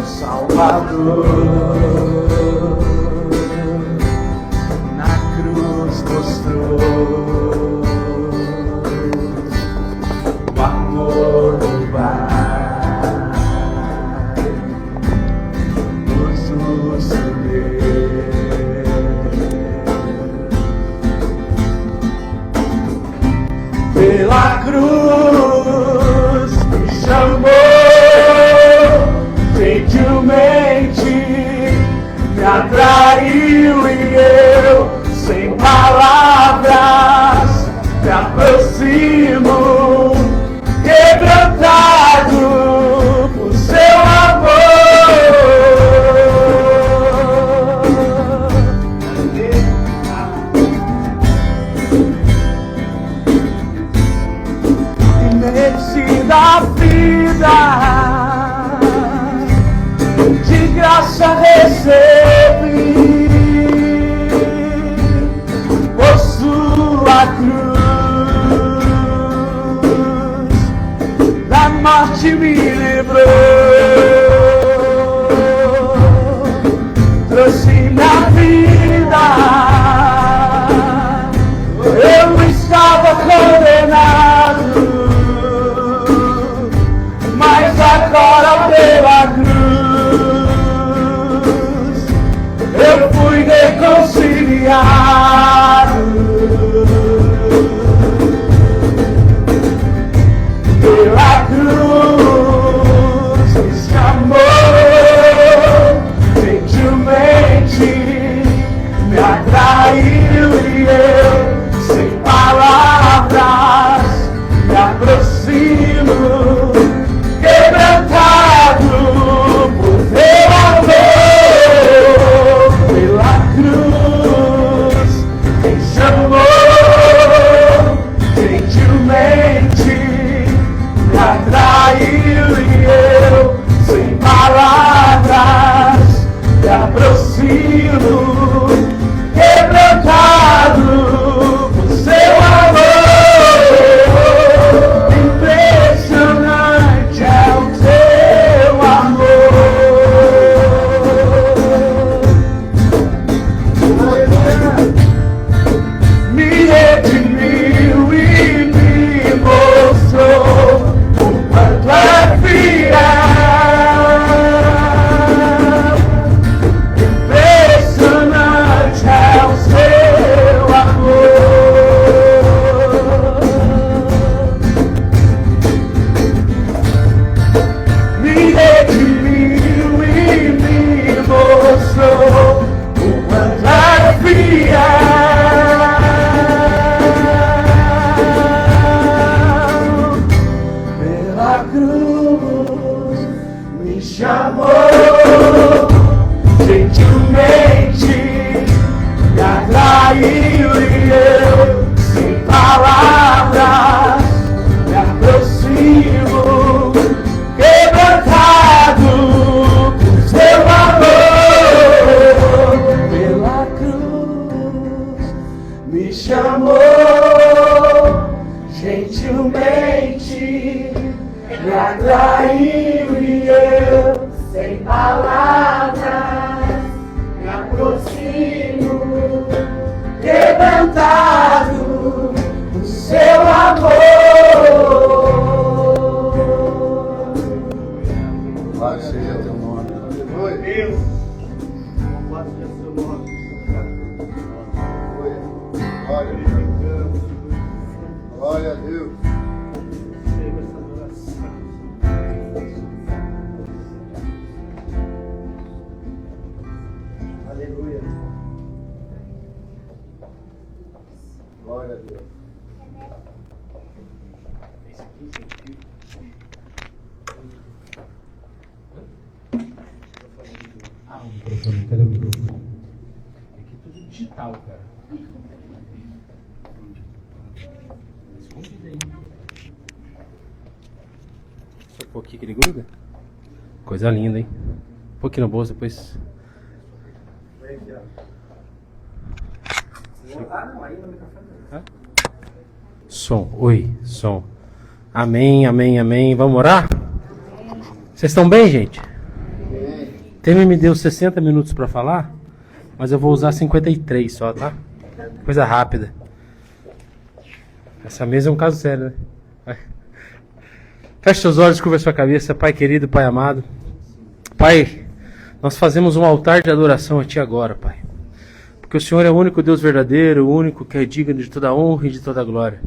Salvador, na cruz mostrou o amor do Pai, nos pela cruz me chamou, gentilmente me atraiu e eu, sem palavras, me aproximo, quebrantado por seu amor. Da vida, de graça recebi, por sua cruz, da morte me livrou, trouxe minha vida, eu estava condenado, mas agora pela cruz eu fui reconciliado. Pela cruz me chamou, gentilmente me atraiu e eu, sem palavras, me aproximo, quebrantado por teu amor. Pela cruz me chamou, gentilmente me atraiu e eu, sem palavras, me aproximo, quebrantado por seu amor. Impressionante é o teu amor. Me redimiu e me mostrou o quanto é fiel. Impressionante é o seu amor. Me redimiu e me mostrou o quanto é fiel. Pela cruz me chamou, gentilmente me atraiu e eu, sem palavras, me aproximo, quebrantado por seu amor. Pela cruz me chamou, gentilmente me atraiu e eu, sem palavras, me aproximo, quebrantado por seu amor. Louvado seja teu nome. Deus, louvado seja teu nome. Glória a Deus. Glória a Deus. Receba essa adoração. Aleluia. Glória a Deus. Esse aqui, gente. Ah, o microfone. Cadê o microfone? Aqui é tudo digital, cara. Escondido aí. Só um pouquinho que ele gruda. Coisa linda, hein? Um pouquinho no bolso, depois. Não, aí no microfone. Som, oi, som. Amém, amém, amém. Vamos orar? Vocês estão bem, gente? Amém. Temer me deu 60 minutos para falar, mas eu vou usar 53 só, tá? Coisa rápida. Essa mesa é um caso sério, né? Vai. Feche seus olhos, curva sua cabeça, Pai querido, Pai amado. Pai, nós fazemos um altar de adoração a Ti agora, Pai. Porque o Senhor é o único Deus verdadeiro, o único que é digno de toda honra e de toda glória.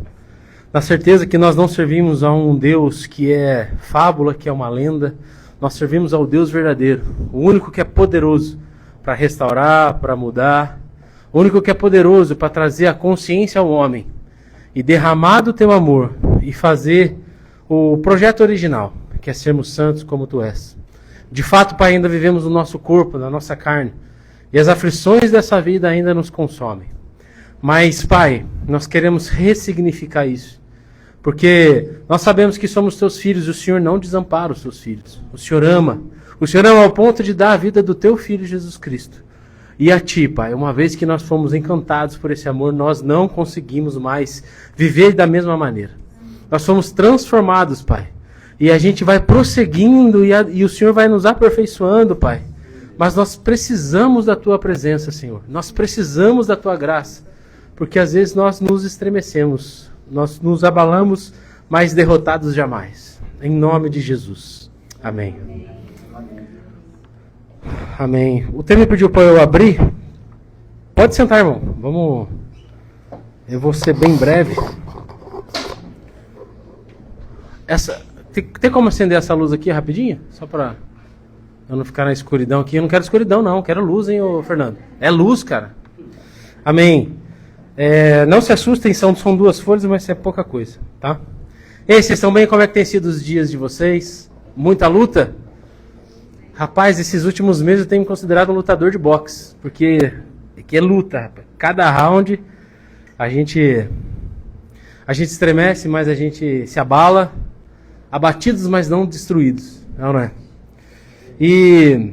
Na certeza que nós não servimos a um Deus que é fábula, que é uma lenda. Nós servimos ao Deus verdadeiro, o único que é poderoso para restaurar, para mudar. O único que é poderoso para trazer a consciência ao homem e derramar do Teu amor e fazer o projeto original, que é sermos santos como Tu és. De fato, Pai, ainda vivemos no nosso corpo, na nossa carne, e as aflições dessa vida ainda nos consomem. Mas, Pai, nós queremos ressignificar isso, porque nós sabemos que somos Teus filhos e o Senhor não desampara os Seus filhos. O Senhor ama. O Senhor ama ao ponto de dar a vida do Teu Filho Jesus Cristo. E a Ti, Pai, uma vez que nós fomos encantados por esse amor, nós não conseguimos mais viver da mesma maneira. Nós fomos transformados, Pai. E a gente vai prosseguindo e o Senhor vai nos aperfeiçoando, Pai. Mas nós precisamos da Tua presença, Senhor. Nós precisamos da Tua graça. Porque às vezes nós nos estremecemos. Nós nos abalamos, mas derrotados jamais. Em nome de Jesus. Amém. Amém. O Temer pediu para eu abrir. Pode sentar, irmão. Vamos. Eu vou ser bem breve. Tem como acender essa luz aqui rapidinho? Só para eu não ficar na escuridão aqui. Eu não quero escuridão, não. Eu quero luz, hein, ô Fernando? É luz, cara. Amém. Não se assustem, são 2 folhas, mas é pouca coisa, tá? E aí, vocês estão bem? Como é que tem sido os dias de vocês? Muita luta? Rapaz, esses últimos meses eu tenho me considerado um lutador de boxe, porque é luta, rapaz. Cada round a gente estremece, mas a gente se abala, abatidos, mas não destruídos, não é? E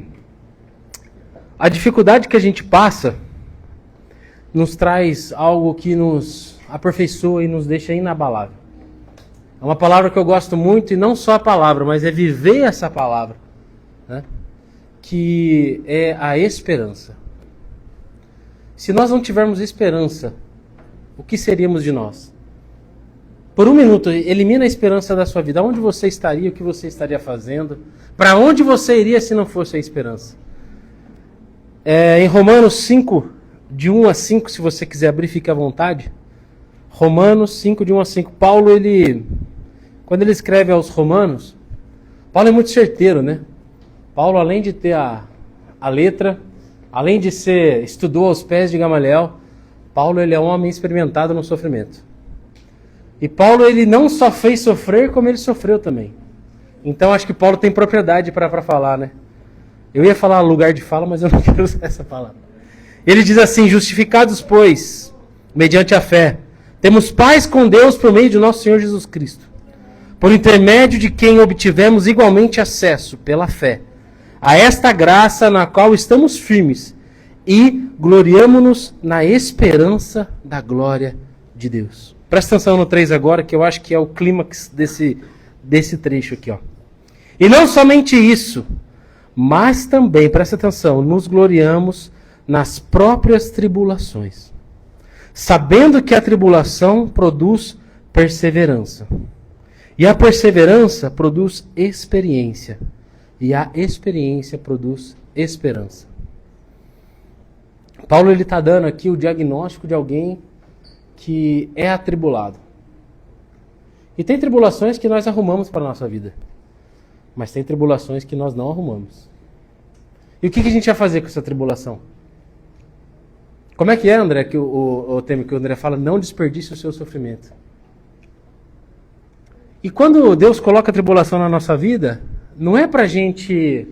a dificuldade que a gente passa nos traz algo que nos aperfeiçoa e nos deixa inabalável. É uma palavra que eu gosto muito, e não só a palavra, mas é viver essa palavra, né? Que é a esperança. Se nós não tivermos esperança, o que seríamos de nós? Por um minuto, elimina a esperança da sua vida. Onde você estaria, o que você estaria fazendo? Para onde você iria se não fosse a esperança? Em Romanos 5, de 1 a 5, se você quiser abrir, fique à vontade. Romanos 5, de 1 a 5. Paulo, quando ele escreve aos Romanos, Paulo é muito certeiro, né? Paulo, além de ter a letra, além de estudou aos pés de Gamaliel, Paulo ele é um homem experimentado no sofrimento. E Paulo ele não só fez sofrer, como ele sofreu também. Então acho que Paulo tem propriedade para falar, né? Eu ia falar lugar de fala, mas eu não quero usar essa palavra. Ele diz assim: justificados, pois, mediante a fé, temos paz com Deus por meio de nosso Senhor Jesus Cristo, por intermédio de quem obtivemos igualmente acesso, pela fé, a esta graça na qual estamos firmes e gloriamo-nos na esperança da glória de Deus. Presta atenção no 3 agora, que eu acho que é o clímax desse trecho aqui, ó. E não somente isso, mas também, presta atenção, nos gloriamos nas próprias tribulações, sabendo que a tribulação produz perseverança. E a perseverança produz experiência. E a experiência produz esperança. Paulo está dando aqui o diagnóstico de alguém que é atribulado. E tem tribulações que nós arrumamos para a nossa vida. Mas tem tribulações que nós não arrumamos. E o que a gente vai fazer com essa tribulação? Como é que é, André, que o tema que o André fala? Não desperdice o seu sofrimento. E quando Deus coloca a tribulação na nossa vida, não é para a gente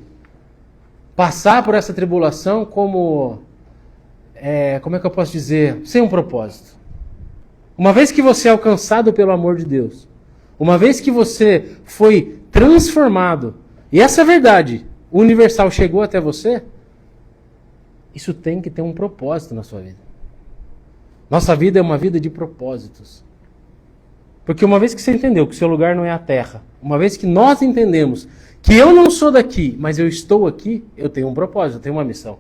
passar por essa tribulação como é que eu posso dizer? Sem um propósito. Uma vez que você é alcançado pelo amor de Deus, uma vez que você foi transformado, e essa verdade universal chegou até você, isso tem que ter um propósito na sua vida. Nossa vida é uma vida de propósitos. Porque uma vez que você entendeu que o seu lugar não é a terra, uma vez que nós entendemos que eu não sou daqui, mas eu estou aqui, eu tenho um propósito, eu tenho uma missão.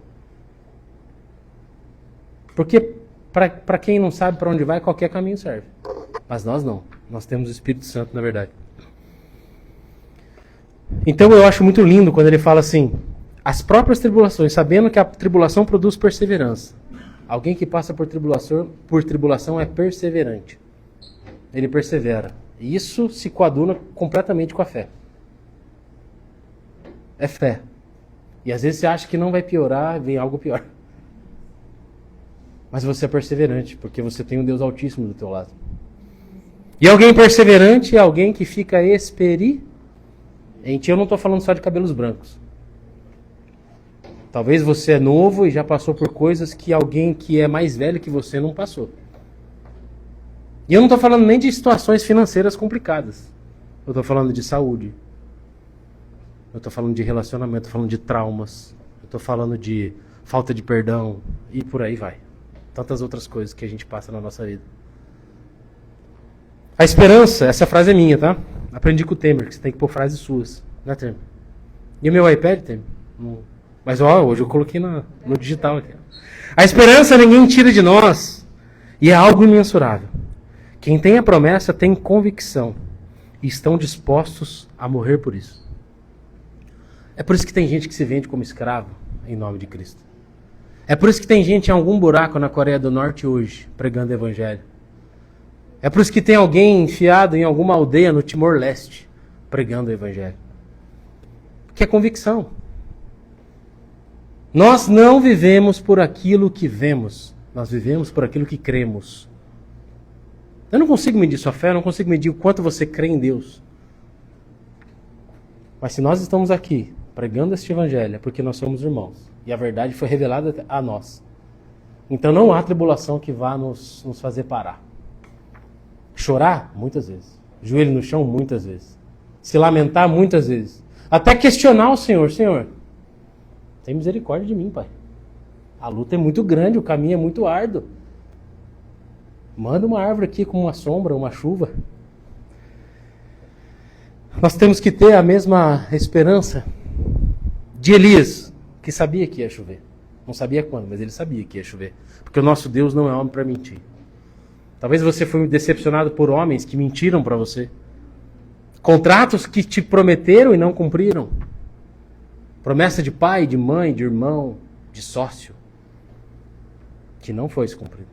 Porque para quem não sabe para onde vai, qualquer caminho serve. Mas nós não. Nós temos o Espírito Santo, na verdade. Então eu acho muito lindo quando ele fala assim, as próprias tribulações, sabendo que a tribulação produz perseverança. Alguém que passa por tribulação é perseverante. Ele persevera. E isso se coaduna completamente com a fé. É fé. E às vezes você acha que não vai piorar, vem algo pior. Mas você é perseverante, porque você tem um Deus Altíssimo do teu lado. E alguém perseverante é alguém que fica experiente. Eu não estou falando só de cabelos brancos. Talvez você é novo e já passou por coisas que alguém que é mais velho que você não passou. E eu não estou falando nem de situações financeiras complicadas. Eu estou falando de saúde. Eu estou falando de relacionamento, estou falando de traumas. Eu estou falando de falta de perdão e por aí vai. Tantas outras coisas que a gente passa na nossa vida. A esperança, essa frase é minha, tá? Aprendi com o Temer, que você tem que pôr frases suas. Né, Temer? E o meu iPad, Temer? Mas ó, hoje eu coloquei no digital aqui. A esperança ninguém tira de nós. E é algo imensurável. Quem tem a promessa tem convicção. E estão dispostos a morrer por isso. É por isso que tem gente que se vende como escravo em nome de Cristo. É por isso que tem gente em algum buraco na Coreia do Norte hoje pregando o evangelho. É por isso que tem alguém enfiado em alguma aldeia no Timor-Leste pregando o evangelho. Que é convicção. Nós não vivemos por aquilo que vemos. Nós vivemos por aquilo que cremos. Eu não consigo medir sua fé, eu não consigo medir o quanto você crê em Deus. Mas se nós estamos aqui pregando este evangelho, é porque nós somos irmãos. E a verdade foi revelada a nós. Então não há tribulação que vá nos fazer parar. Chorar? Muitas vezes. Joelho no chão? Muitas vezes. Se lamentar? Muitas vezes. Até questionar o Senhor. Senhor, tem misericórdia de mim, Pai. A luta é muito grande, o caminho é muito árduo. Manda uma árvore aqui com uma sombra, uma chuva. Nós temos que ter a mesma esperança de Elias, que sabia que ia chover. Não sabia quando, mas ele sabia que ia chover. Porque o nosso Deus não é homem para mentir. Talvez você foi decepcionado por homens que mentiram para você. Contratos que te prometeram e não cumpriram. Promessa de pai, de mãe, de irmão, de sócio, que não foi cumprido.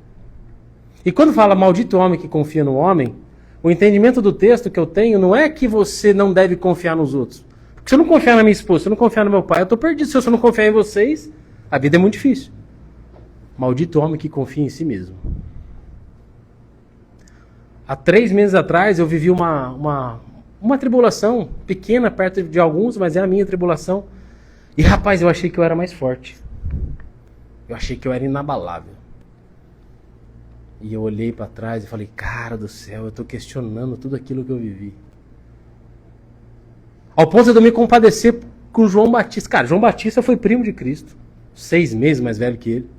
E quando fala maldito homem que confia no homem, o entendimento do texto que eu tenho não é que você não deve confiar nos outros. Porque se eu não confiar na minha esposa, se eu não confiar no meu pai, eu estou perdido. Se eu não confiar em vocês, a vida é muito difícil. Maldito homem que confia em si mesmo. Há 3 meses atrás eu vivi uma tribulação pequena perto de alguns, mas é a minha tribulação. E rapaz, eu achei que eu era mais forte. Eu achei que eu era inabalável. E eu olhei para trás e falei, cara do céu, eu estou questionando tudo aquilo que eu vivi. Ao ponto de eu me compadecer com João Batista. Cara, João Batista foi primo de Cristo. 6 meses mais velho que ele.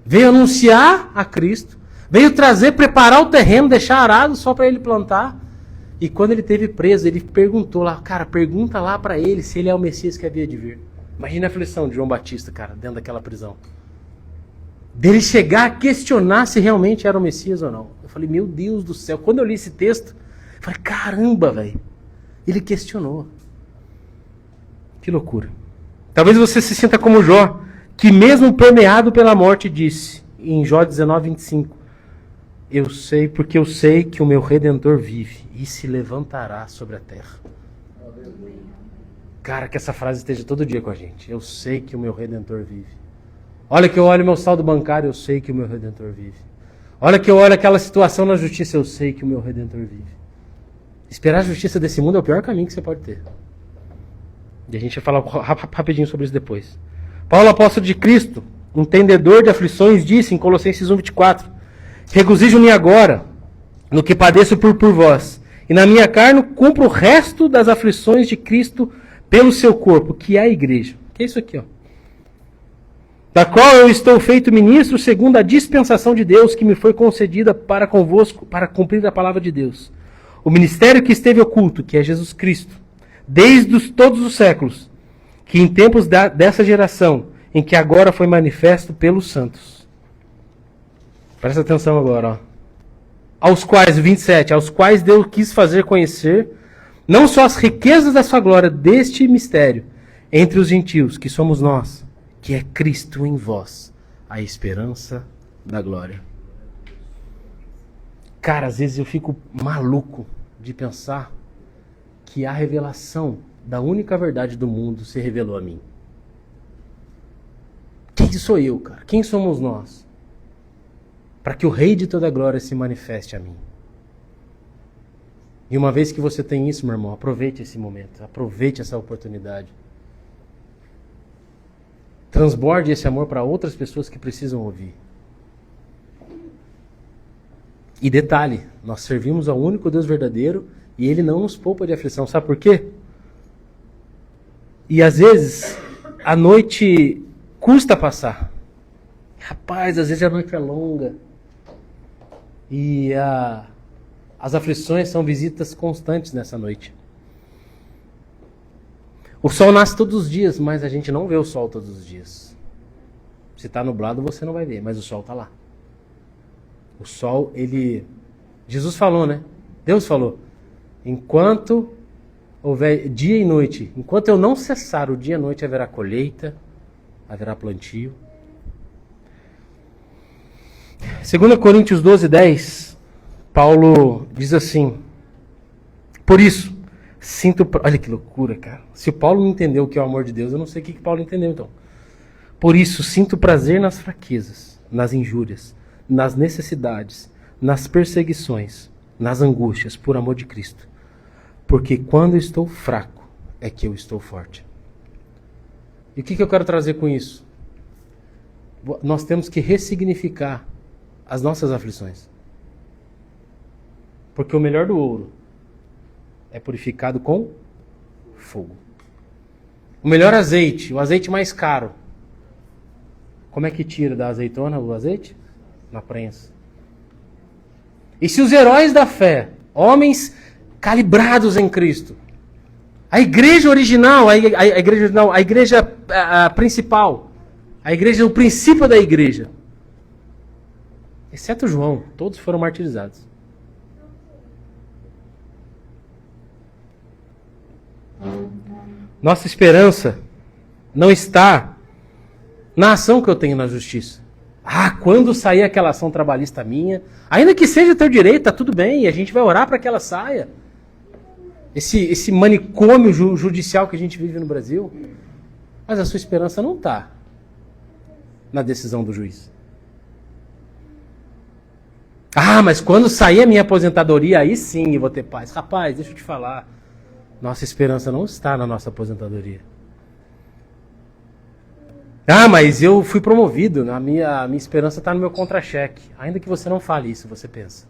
Veio anunciar a Cristo. Veio trazer, preparar o terreno, deixar arado só para ele plantar. E quando ele esteve preso, ele perguntou lá, cara, pergunta lá para ele se ele é o Messias que havia de vir. Imagina a aflição de João Batista, cara, dentro daquela prisão. Dele chegar a questionar se realmente era o Messias ou não. Eu falei, meu Deus do céu. Quando eu li esse texto, eu falei, caramba, velho. Ele questionou. Que loucura. Talvez você se sinta como Jó, que mesmo permeado pela morte disse, em Jó 19:25, eu sei, porque eu sei que o meu Redentor vive e se levantará sobre a terra. Cara, que essa frase esteja todo dia com a gente. Eu sei que o meu Redentor vive. Olha que eu olho meu saldo bancário, eu sei que o meu Redentor vive. Olha que eu olho aquela situação na justiça, eu sei que o meu Redentor vive. Esperar a justiça desse mundo é o pior caminho que você pode ter. E a gente vai falar rapidinho sobre isso depois. Paulo, apóstolo de Cristo, entendedor de aflições, disse em Colossenses 1:24, regozijo-me agora no que padeço por vós, e na minha carne cumpro o resto das aflições de Cristo pelo seu corpo, que é a igreja. Que é isso aqui, ó. Da qual eu estou feito ministro segundo a dispensação de Deus que me foi concedida para convosco, para cumprir a palavra de Deus. O ministério que esteve oculto, que é Jesus Cristo, desde todos os séculos, que em tempos dessa geração, em que agora foi manifesto pelos santos. Presta atenção agora, ó. Aos quais, 27, aos quais Deus quis fazer conhecer, não só as riquezas da sua glória, deste mistério, entre os gentios, que somos nós, que é Cristo em vós, a esperança da glória. Cara, às vezes eu fico maluco de pensar que a revelação da única verdade do mundo se revelou a mim. Quem sou eu, cara? Quem somos nós? Para que o Rei de toda glória se manifeste a mim. E uma vez que você tem isso, meu irmão, aproveite esse momento, aproveite essa oportunidade. Transborde esse amor para outras pessoas que precisam ouvir. E detalhe, nós servimos ao único Deus verdadeiro e Ele não nos poupa de aflição. Sabe por quê? E às vezes a noite custa passar. Rapaz, às vezes a noite é longa. E as aflições são visitas constantes nessa noite. O sol nasce todos os dias, mas a gente não vê o sol todos os dias. Se está nublado, você não vai ver, mas o sol está lá. O sol, Jesus falou, né? Deus falou, enquanto houver dia e noite, enquanto eu não cessar o dia e a noite, haverá colheita, haverá plantio. 2 Coríntios 12:10, Paulo diz assim, por isso, olha que loucura, cara. Se o Paulo não entendeu o que é o amor de Deus, eu não sei o que Paulo entendeu então. Por isso, sinto prazer nas fraquezas, nas injúrias, nas necessidades, nas perseguições, nas angústias, por amor de Cristo. Porque quando estou fraco, é que eu estou forte. E o que eu quero trazer com isso? Nós temos que ressignificar as nossas aflições. Porque o melhor do ouro é purificado com fogo. O melhor azeite, o azeite mais caro. Como é que tira da azeitona o azeite? Na prensa. E se os heróis da fé, homens calibrados em Cristo, a igreja original, a igreja principal, a igreja, o princípio da igreja, exceto João, todos foram martirizados. Nossa esperança não está na ação que eu tenho na justiça. Quando sair aquela ação trabalhista minha, ainda que seja teu direito, tá tudo bem, a gente vai orar para que ela saia. Esse manicômio judicial que a gente vive no Brasil. Mas a sua esperança não está na decisão do juiz. Mas quando sair a minha aposentadoria, aí sim eu vou ter paz. Rapaz, deixa eu te falar. Nossa esperança não está na nossa aposentadoria. Mas eu fui promovido, a minha esperança está no meu contra-cheque. Ainda que você não fale isso, você pensa.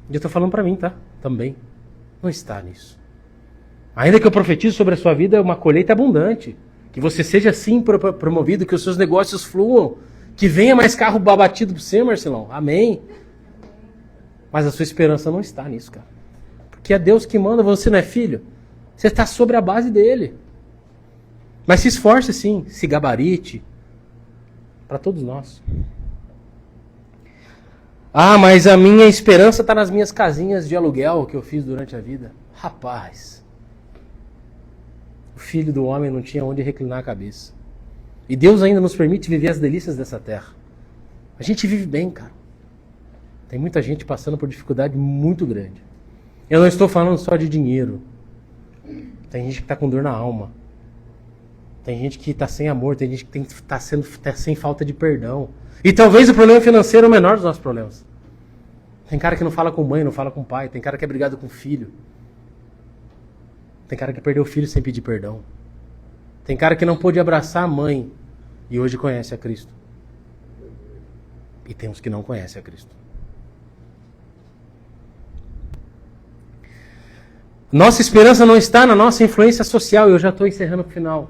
E eu estou falando para mim, tá? Também. Não está nisso. Ainda que eu profetize sobre a sua vida uma colheita abundante. Que você seja assim promovido, que os seus negócios fluam. Que venha mais carro batido para você, Marcelão. Amém. Mas a sua esperança não está nisso, cara. Porque é Deus que manda, você não é filho. Você está sobre a base dele. Mas se esforce sim, se gabarite. Para todos nós. Mas a minha esperança está nas minhas casinhas de aluguel que eu fiz durante a vida. Rapaz. O filho do homem não tinha onde reclinar a cabeça. E Deus ainda nos permite viver as delícias dessa terra. A gente vive bem, cara. Tem muita gente passando por dificuldade muito grande. Eu não estou falando só de dinheiro. Tem gente que está com dor na alma. Tem gente que está sem amor. Tem gente que está sem falta de perdão. E talvez o problema financeiro é o menor dos nossos problemas. Tem cara que não fala com mãe, não fala com pai. Tem cara que é brigado com filho. Tem cara que perdeu o filho sem pedir perdão. Tem cara que não pôde abraçar a mãe e hoje conhece a Cristo. E tem uns que não conhecem a Cristo. Nossa esperança não está na nossa influência social. Eu já estou encerrando o final.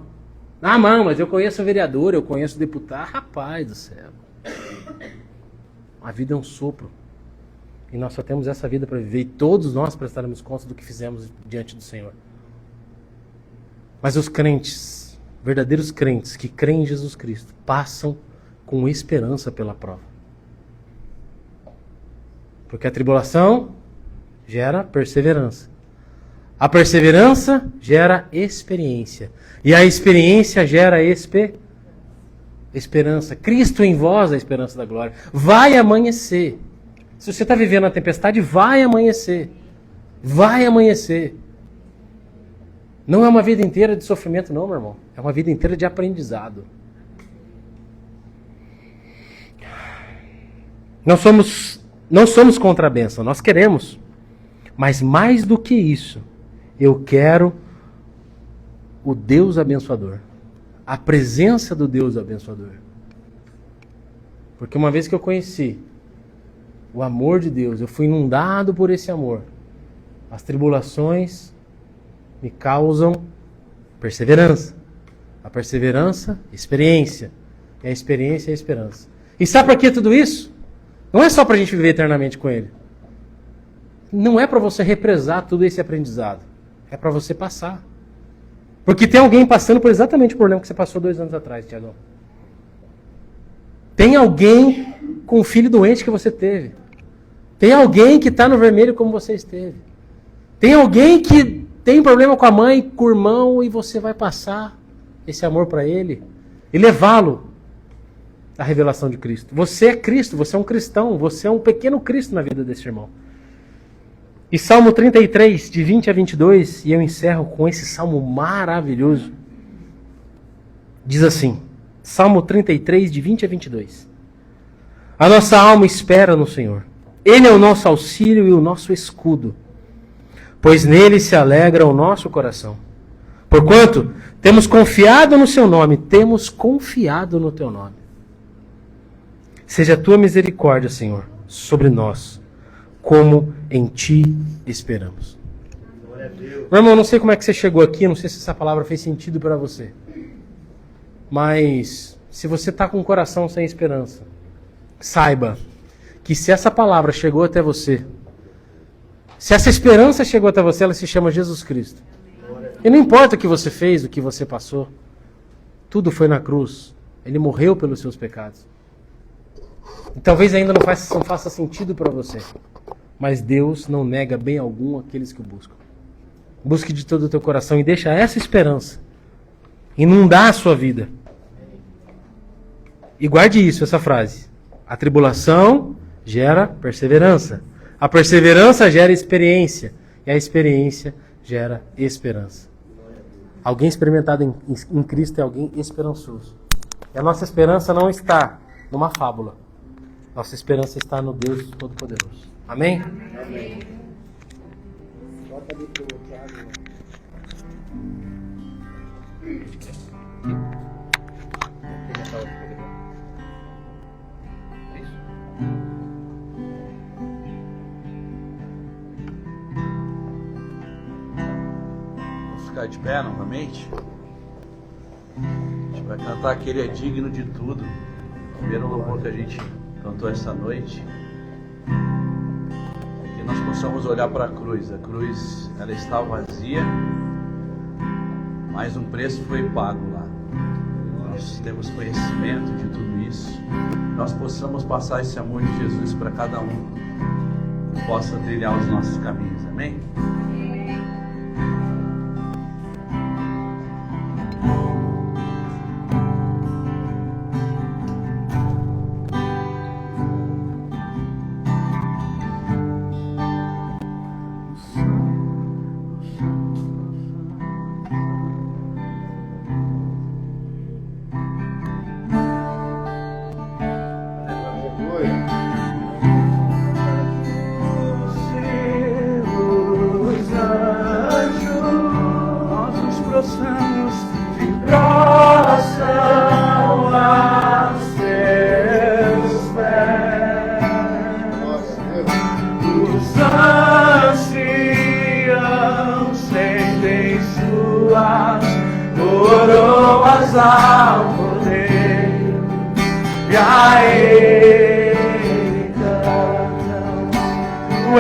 Mas eu conheço o vereador, eu conheço o deputado. Rapaz do céu. A vida é um sopro. E nós só temos essa vida para viver. E todos nós prestaremos conta do que fizemos diante do Senhor. Mas os crentes, verdadeiros crentes que creem em Jesus Cristo, passam com esperança pela prova. Porque a tribulação gera perseverança. A perseverança gera experiência. E a experiência gera esperança. Cristo em vós, a esperança da glória. Vai amanhecer. Se você está vivendo a tempestade, vai amanhecer. Vai amanhecer. Não é uma vida inteira de sofrimento, não, meu irmão. É uma vida inteira de aprendizado. Não somos contra a bênção, nós queremos. Mas mais do que isso, eu quero o Deus abençoador. A presença do Deus abençoador. Porque uma vez que eu conheci o amor de Deus, eu fui inundado por esse amor. As tribulações me causam perseverança. A perseverança, experiência. E a experiência, a esperança. E sabe para que tudo isso? Não é só para a gente viver eternamente com Ele. Não é para você represar todo esse aprendizado. É para você passar. Porque tem alguém passando por exatamente o problema que você passou 2 anos atrás, Tiagão. Tem alguém com o filho doente que você teve. Tem alguém que está no vermelho como você esteve. Tem alguém que tem problema com a mãe, com o irmão, e você vai passar esse amor para ele e levá-lo à revelação de Cristo. Você é Cristo, você é um cristão, você é um pequeno Cristo na vida desse irmão. E Salmo 33, de 20 a 22, e eu encerro com esse salmo maravilhoso. Diz assim, Salmo 33, de 20 a 22. A nossa alma espera no Senhor. Ele é o nosso auxílio e o nosso escudo, pois nele se alegra o nosso coração. Porquanto temos confiado no seu nome, temos confiado no teu nome. Seja a tua misericórdia, Senhor, sobre nós, como em ti esperamos. Meu irmão, não sei como é que você chegou aqui, não sei se essa palavra fez sentido para você. Mas se você está com o coração sem esperança, saiba que se essa palavra chegou até você, se essa esperança chegou até você, ela se chama Jesus Cristo. E não importa o que você fez, o que você passou, tudo foi na cruz. Ele morreu pelos seus pecados. E talvez ainda não faça sentido para você. Mas Deus não nega bem algum àqueles que o buscam. Busque de todo o teu coração e deixa essa esperança inundar a sua vida. E guarde isso, essa frase. A tribulação gera perseverança. A perseverança gera experiência. E a experiência gera esperança. Alguém experimentado em Cristo é alguém esperançoso. E a nossa esperança não está numa fábula. Nossa esperança está no Deus Todo-Poderoso. Amém? Amém. Bota ali pro Thiago. Vamos ficar de pé novamente. A gente vai cantar aquele é digno de tudo. O primeiro louvor que a gente cantou essa noite. Que nós possamos olhar para a cruz. A cruz, ela está vazia, mas um preço foi pago lá. Nós temos conhecimento de tudo isso. Nós possamos passar esse amor de Jesus para cada um que possa trilhar os nossos caminhos. Amém?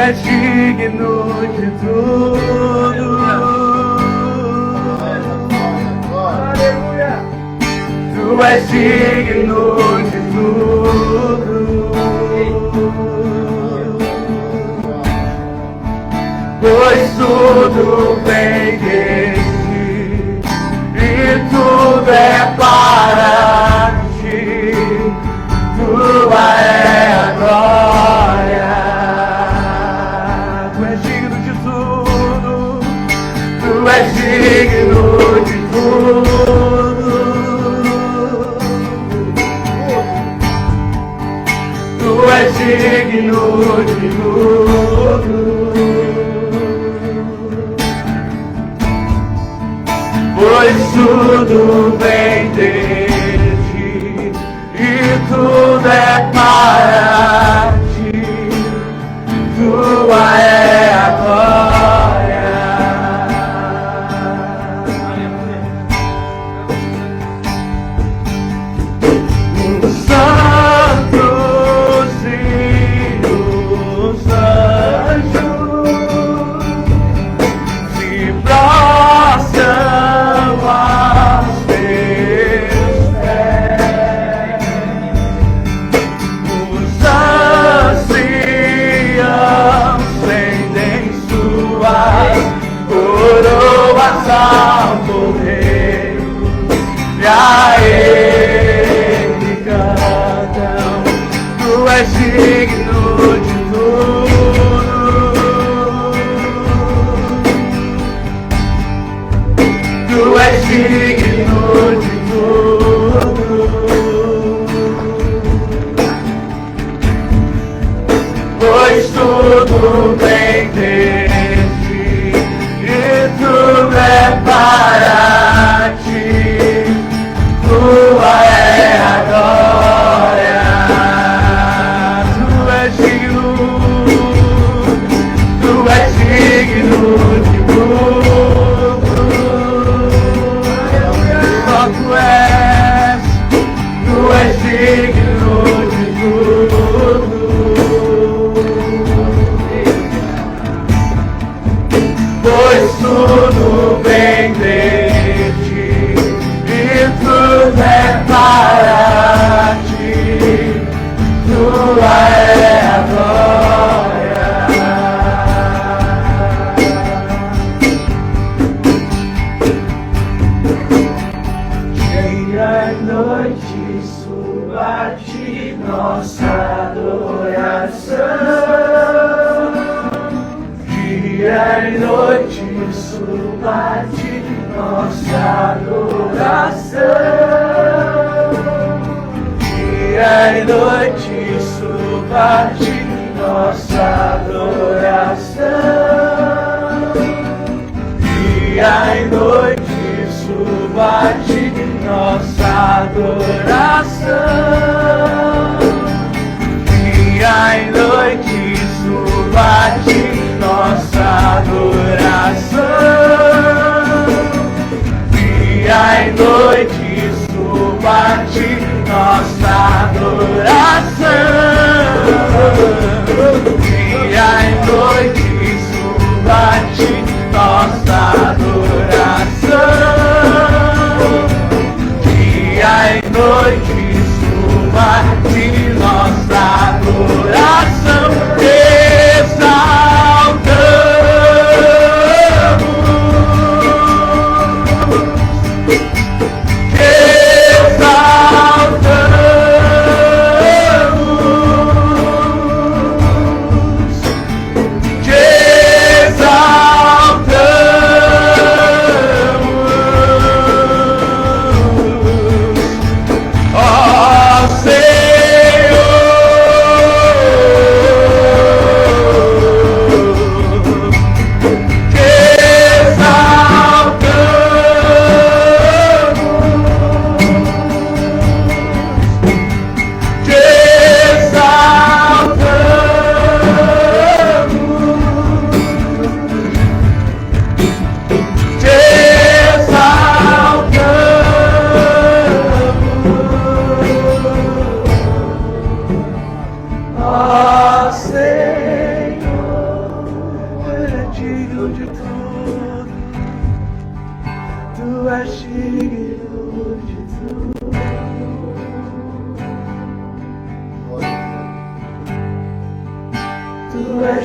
és digno de tudo. Glória. Tu és digno de tudo. Pois tudo vem de ti e tudo é para ti. Tua é a glória. Tu és digno de tudo. Tu és digno de tudo. Tu és digno de tudo. Pois tudo vem de ti e tudo é para ti. Tua é a glória. Os santos e os anjos se prostram aos teus pés. Os anciãos estendem suas coroas ao Cordeiro e a ele cantam. Tu és digno de tudo. Tu és digno de tudo. Pois tudo vem de ti e tudo é para ti. Tua é a glória. Tu és digno. Tu és digno de tudo. Só tu és digno de tudo. Pois tudo vem de ti e tudo é para ti. Tua é a glória. Dia e noite suba a ti nossa adoração. Dia e noite suba a ti nossa adoração. Dia e noite suba a ti nossa adoração. Dia e noite suba a ti nossa adoração. Dia e noite suba a ti nossa adoração. Dia e noite suba a ti nossa adoração. Dia e noite suba a ti nossa adoração. Dia e noite suba a ti nossa adoração. Exalta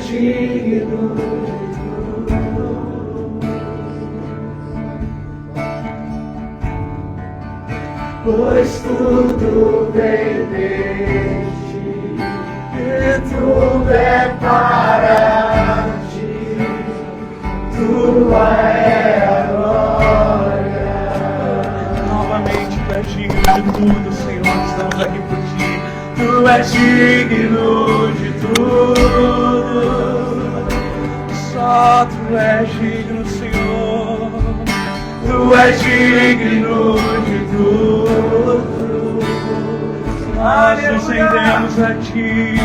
digno. Pois tudo vem de ti, e tudo é para ti, tua é a glória. Novamente tu és digno de tudo, Senhor, estamos aqui por ti. Tu és digno de tudo, só tu és digno, Senhor. Tu és digno de tudo, nós nos rendemos a ti,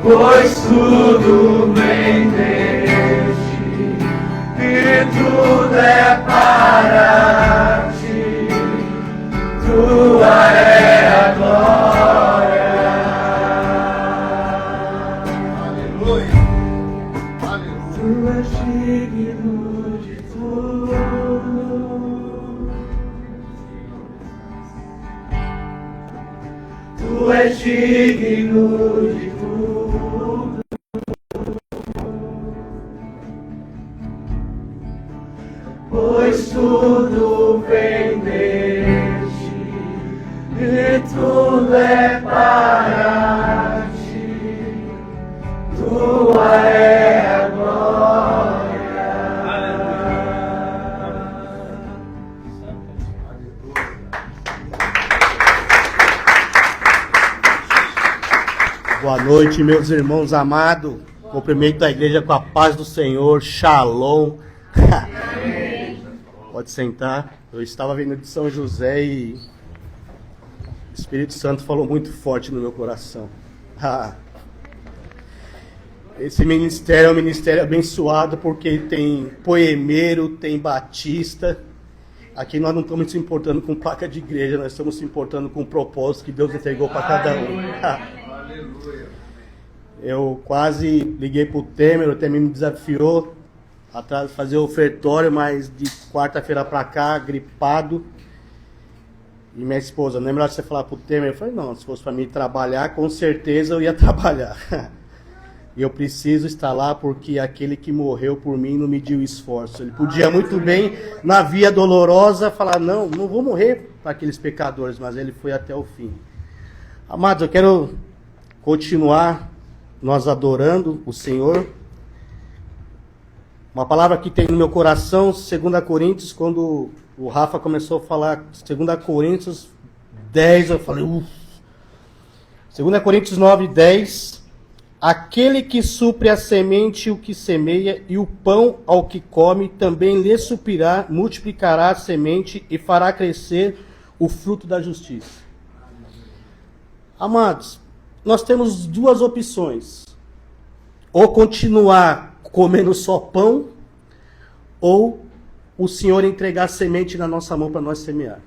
pois tudo vem de ti, e tudo é para ti, tua é a glória. Aleluia. Aleluia. Tu és digno de tudo. Tu és digno de tudo, pois tudo vem de ti, e tudo é para ti, tua é a glória. Boa noite, meus irmãos amados. Cumprimento a igreja com a paz do Senhor. Shalom. Pode sentar. Eu estava vindo de São José e o Espírito Santo falou muito forte no meu coração. Esse ministério é um ministério abençoado porque tem poemeiro, tem batista. Aqui nós não estamos se importando com placa de igreja, nós estamos se importando com o propósito que Deus entregou para cada um. Eu quase liguei pro Temer, o Temer me desafiou a fazer o ofertório, mas de quarta-feira para cá, gripado. E minha esposa, não é melhor você falar pro Temer? Eu falei, não, se fosse para mim trabalhar, com certeza eu ia trabalhar. E eu preciso estar lá porque aquele que morreu por mim não mediu esforço. Ele podia muito bem, na via dolorosa, falar, não vou morrer para aqueles pecadores, mas ele foi até o fim. Amados, eu quero continuar nós adorando o Senhor. Uma palavra que tem no meu coração, 2 Coríntios, quando o Rafa começou a falar 2 Coríntios 10, eu falei, 2 Coríntios 9, 10, aquele que supre a semente o que semeia e o pão ao que come, também lhe suprirá, multiplicará a semente e fará crescer o fruto da justiça. Amados, nós temos duas opções. Ou continuar comendo só pão, ou o Senhor entregar semente na nossa mão para nós semear.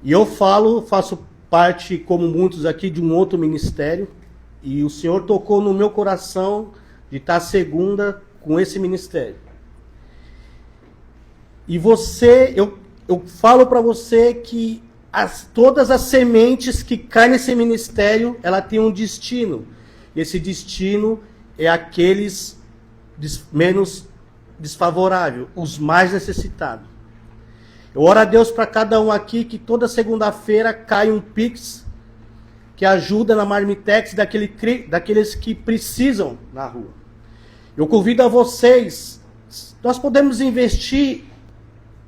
E eu faço parte, como muitos aqui, de um outro ministério, e o Senhor tocou no meu coração de estar segunda com esse ministério. E eu falo para você que todas as sementes que caem nesse ministério, ela tem um destino. Esse destino é aqueles menos desfavoráveis, os mais necessitados. Eu oro a Deus para cada um aqui que toda segunda-feira cai um Pix que ajuda na Marmitex daqueles que precisam na rua. Eu convido a vocês, nós podemos investir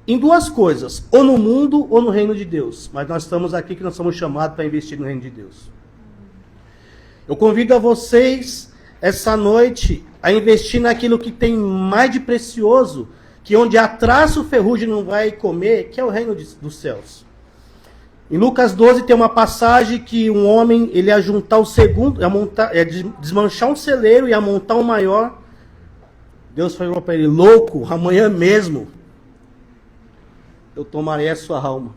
em duas coisas, ou no mundo ou no reino de Deus. Mas nós estamos aqui que nós somos chamados para investir no reino de Deus. Eu convido a vocês, essa noite, a investir naquilo que tem mais de precioso, que onde a traça o ferrugem não vai comer, que é o reino dos céus. Em Lucas 12 tem uma passagem que um homem, ele ia juntar o segundo, ia desmanchar um celeiro e ia montar um maior. Deus falou para ele, louco, amanhã mesmo eu tomarei a sua alma.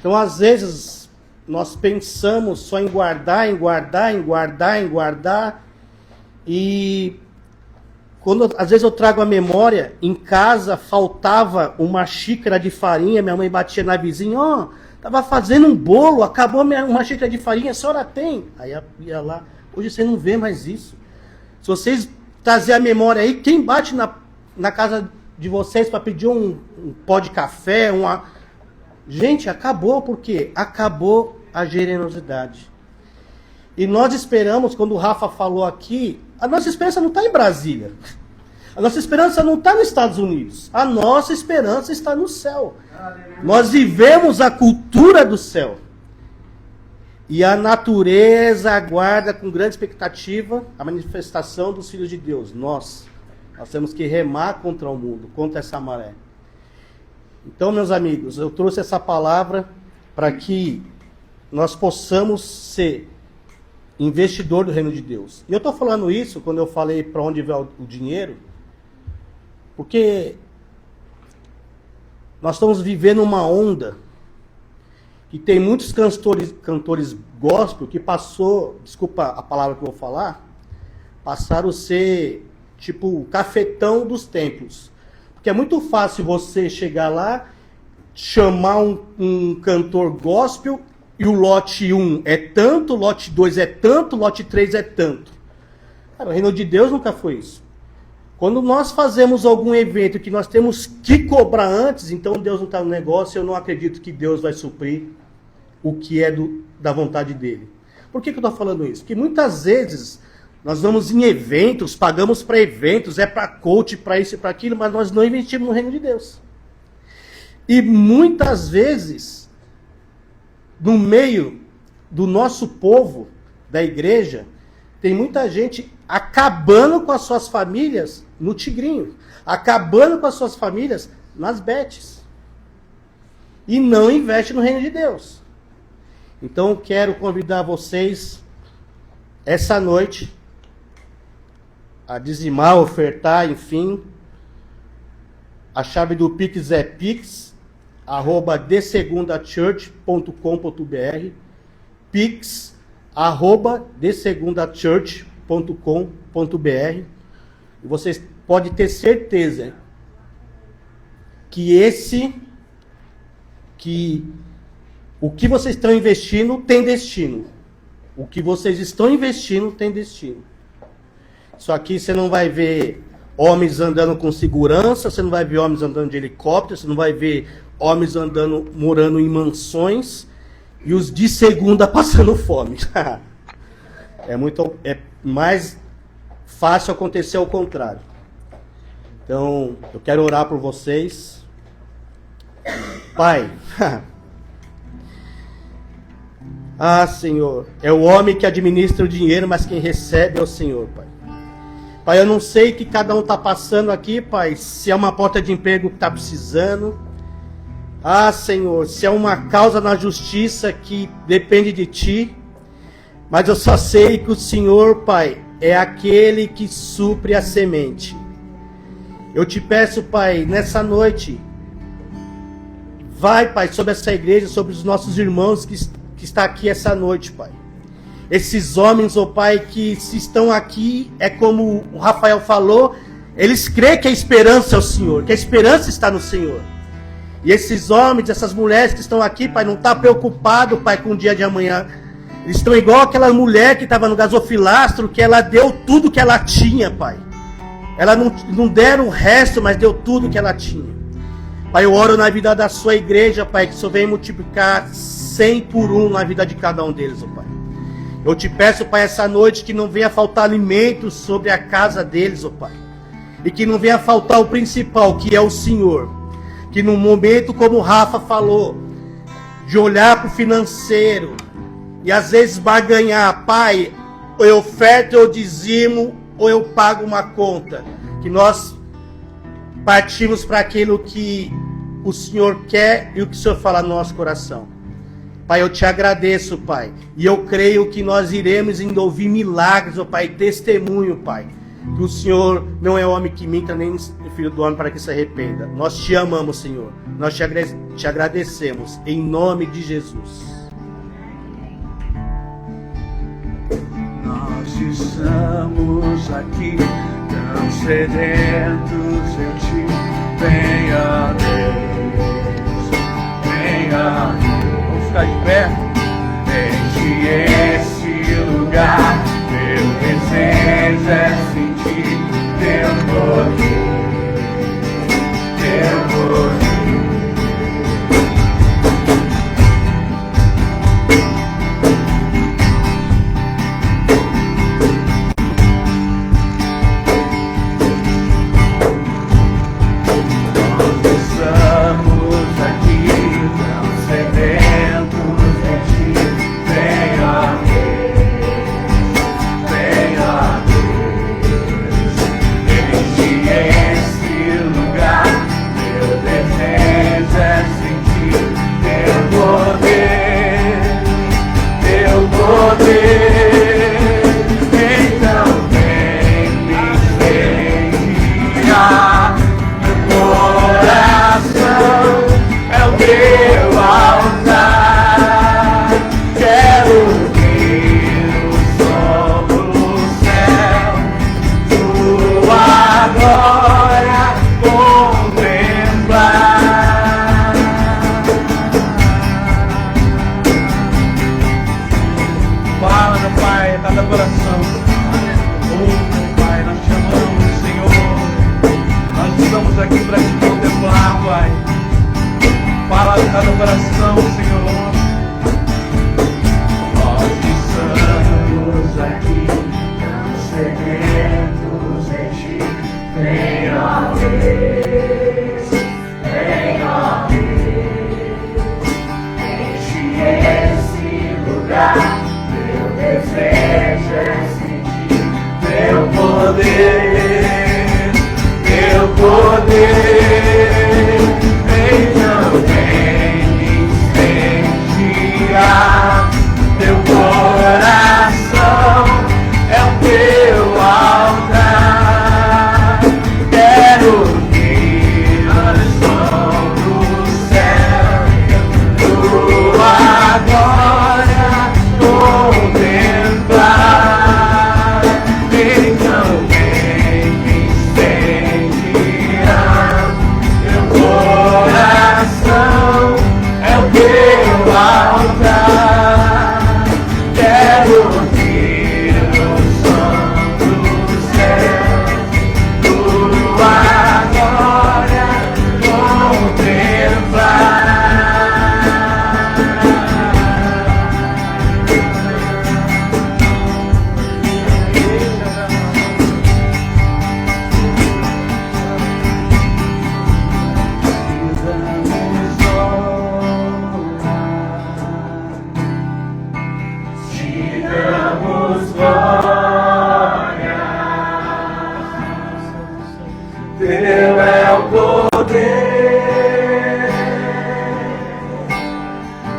Então, às vezes, nós pensamos só em guardar, e às vezes eu trago a memória, em casa faltava uma xícara de farinha, minha mãe batia na vizinha, estava fazendo um bolo, acabou uma xícara de farinha, a senhora tem? Aí ia lá, Hoje você não vê mais isso. Se vocês trazer a memória aí, quem bate na casa de vocês para pedir um pó de café, Gente, acabou, por quê? Acabou a generosidade. E nós esperamos, quando o Rafa falou aqui, a nossa esperança não está em Brasília. A nossa esperança não está nos Estados Unidos. A nossa esperança está no céu. Nós vivemos a cultura do céu. E a natureza aguarda com grande expectativa a manifestação dos filhos de Deus. Nós temos que remar contra o mundo, contra essa maré. Então, meus amigos, eu trouxe essa palavra para que nós possamos ser investidor do reino de Deus. E eu estou falando isso quando eu falei para onde vai o dinheiro, porque nós estamos vivendo uma onda que tem muitos cantores gospel que passou, desculpa a palavra que eu vou falar, passaram a ser tipo o cafetão dos templos. Porque é muito fácil você chegar lá, chamar um cantor gospel e o lote 1 é tanto, o lote 2 é tanto, o lote 3 é tanto. Cara, o reino de Deus nunca foi isso. Quando nós fazemos algum evento que nós temos que cobrar antes, então Deus não está no negócio, eu não acredito que Deus vai suprir o que é da vontade dele. Por que eu estou falando isso? Porque muitas vezes nós vamos em eventos, pagamos para eventos, é para coach, para isso e para aquilo, mas nós não investimos no reino de Deus. E muitas vezes, no meio do nosso povo, da igreja, tem muita gente acabando com as suas famílias no Tigrinho, acabando com as suas famílias nas betes. E não investe no reino de Deus. Então eu quero convidar vocês, essa noite, a dizimar, ofertar, enfim. A chave do Pix é pix@desegundachurch.com.br, pix@desegundachurch.com.br. E vocês podem ter certeza que o que vocês estão investindo tem destino. O que vocês estão investindo tem destino. Isso aqui você não vai ver homens andando com segurança, você não vai ver homens andando de helicóptero, você não vai ver homens morando em mansões e os de segunda passando fome. É mais fácil acontecer ao contrário. Então, eu quero orar por vocês. Pai, Senhor, é o homem que administra o dinheiro, mas quem recebe é o Senhor, Pai. Pai, eu não sei o que cada um está passando aqui, Pai, se é uma porta de emprego que está precisando. Senhor, se é uma causa na justiça que depende de Ti. Mas eu só sei que o Senhor, Pai, é aquele que supre a semente. Eu te peço, Pai, nessa noite, vai, Pai, sobre essa igreja, sobre os nossos irmãos que está aqui essa noite, Pai. Esses homens, oh Pai, que se estão aqui, é como o Rafael falou, eles creem que a esperança é o Senhor, que a esperança está no Senhor. E esses homens, essas mulheres que estão aqui, Pai, não estão preocupados, Pai, com o dia de amanhã. Eles estão igual aquela mulher que estava no gasofilastro, que ela deu tudo que ela tinha, Pai. Ela não deram o resto, mas deu tudo que ela tinha. Pai, eu oro na vida da sua igreja, Pai, que o Senhor venha multiplicar 100 por 1 na vida de cada um deles, oh Pai. Eu te peço, Pai, essa noite que não venha faltar alimento sobre a casa deles, oh Pai. E que não venha faltar o principal, que é o Senhor. Que num momento, como o Rafa falou, de olhar para o financeiro e às vezes barganhar, Pai, ou eu oferto, ou eu dizimo, ou eu pago uma conta. Que nós partimos para aquilo que o Senhor quer e o que o Senhor fala no nosso coração. Pai, eu te agradeço, Pai. E eu creio que nós iremos ainda ouvir milagres, ó Pai, testemunho, Pai. Que o Senhor não é homem que minta, nem filho do homem para que se arrependa. Nós te amamos, Senhor. Nós te agradecemos. Em nome de Jesus. Nós estamos aqui tão sedentos em Ti. Venha, Deus. Venha, Deus. Vamos ficar de pé. Enche esse lugar. é sentir teu poder, teu poder.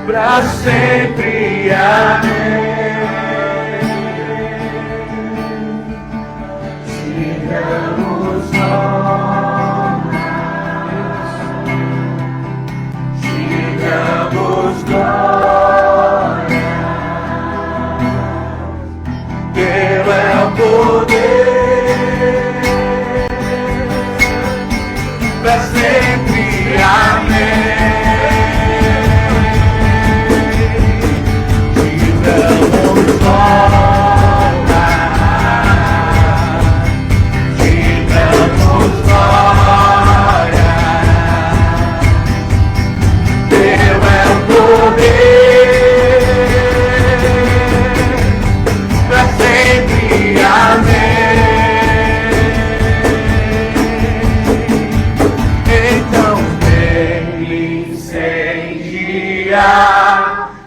Pra sempre, amém. Te damos honra, te damos glória. Teu é o poder, pra sempre, amém.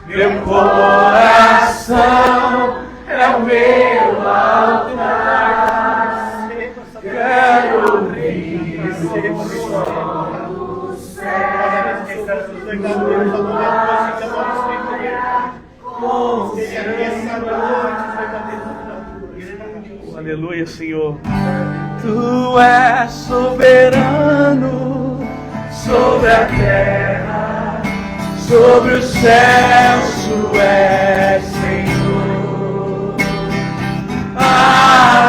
Meu coração é o meu altar. Quero ouvir o som do céu. Aleluia, Senhor. Tu és soberano sobre a terra, sobre o céu, tu és Senhor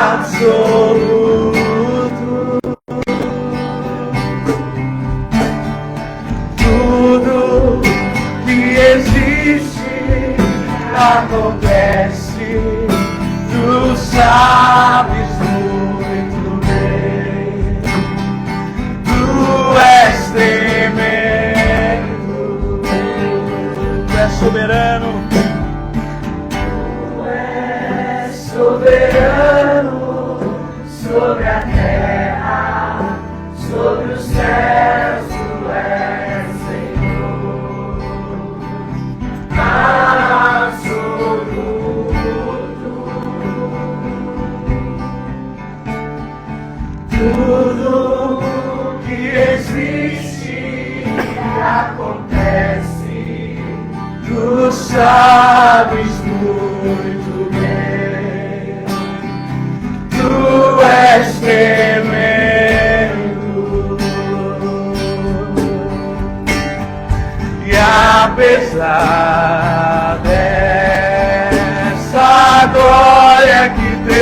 absoluto. Tudo que existe acontece, tu sabes. soberano. Tu és soberano sobre a terra, sobre os céus, tu és Senhor absoluto. Tudo que existe acontece, tu sabes muito bem. Tu és tremendo, e apesar dessa glória que tem,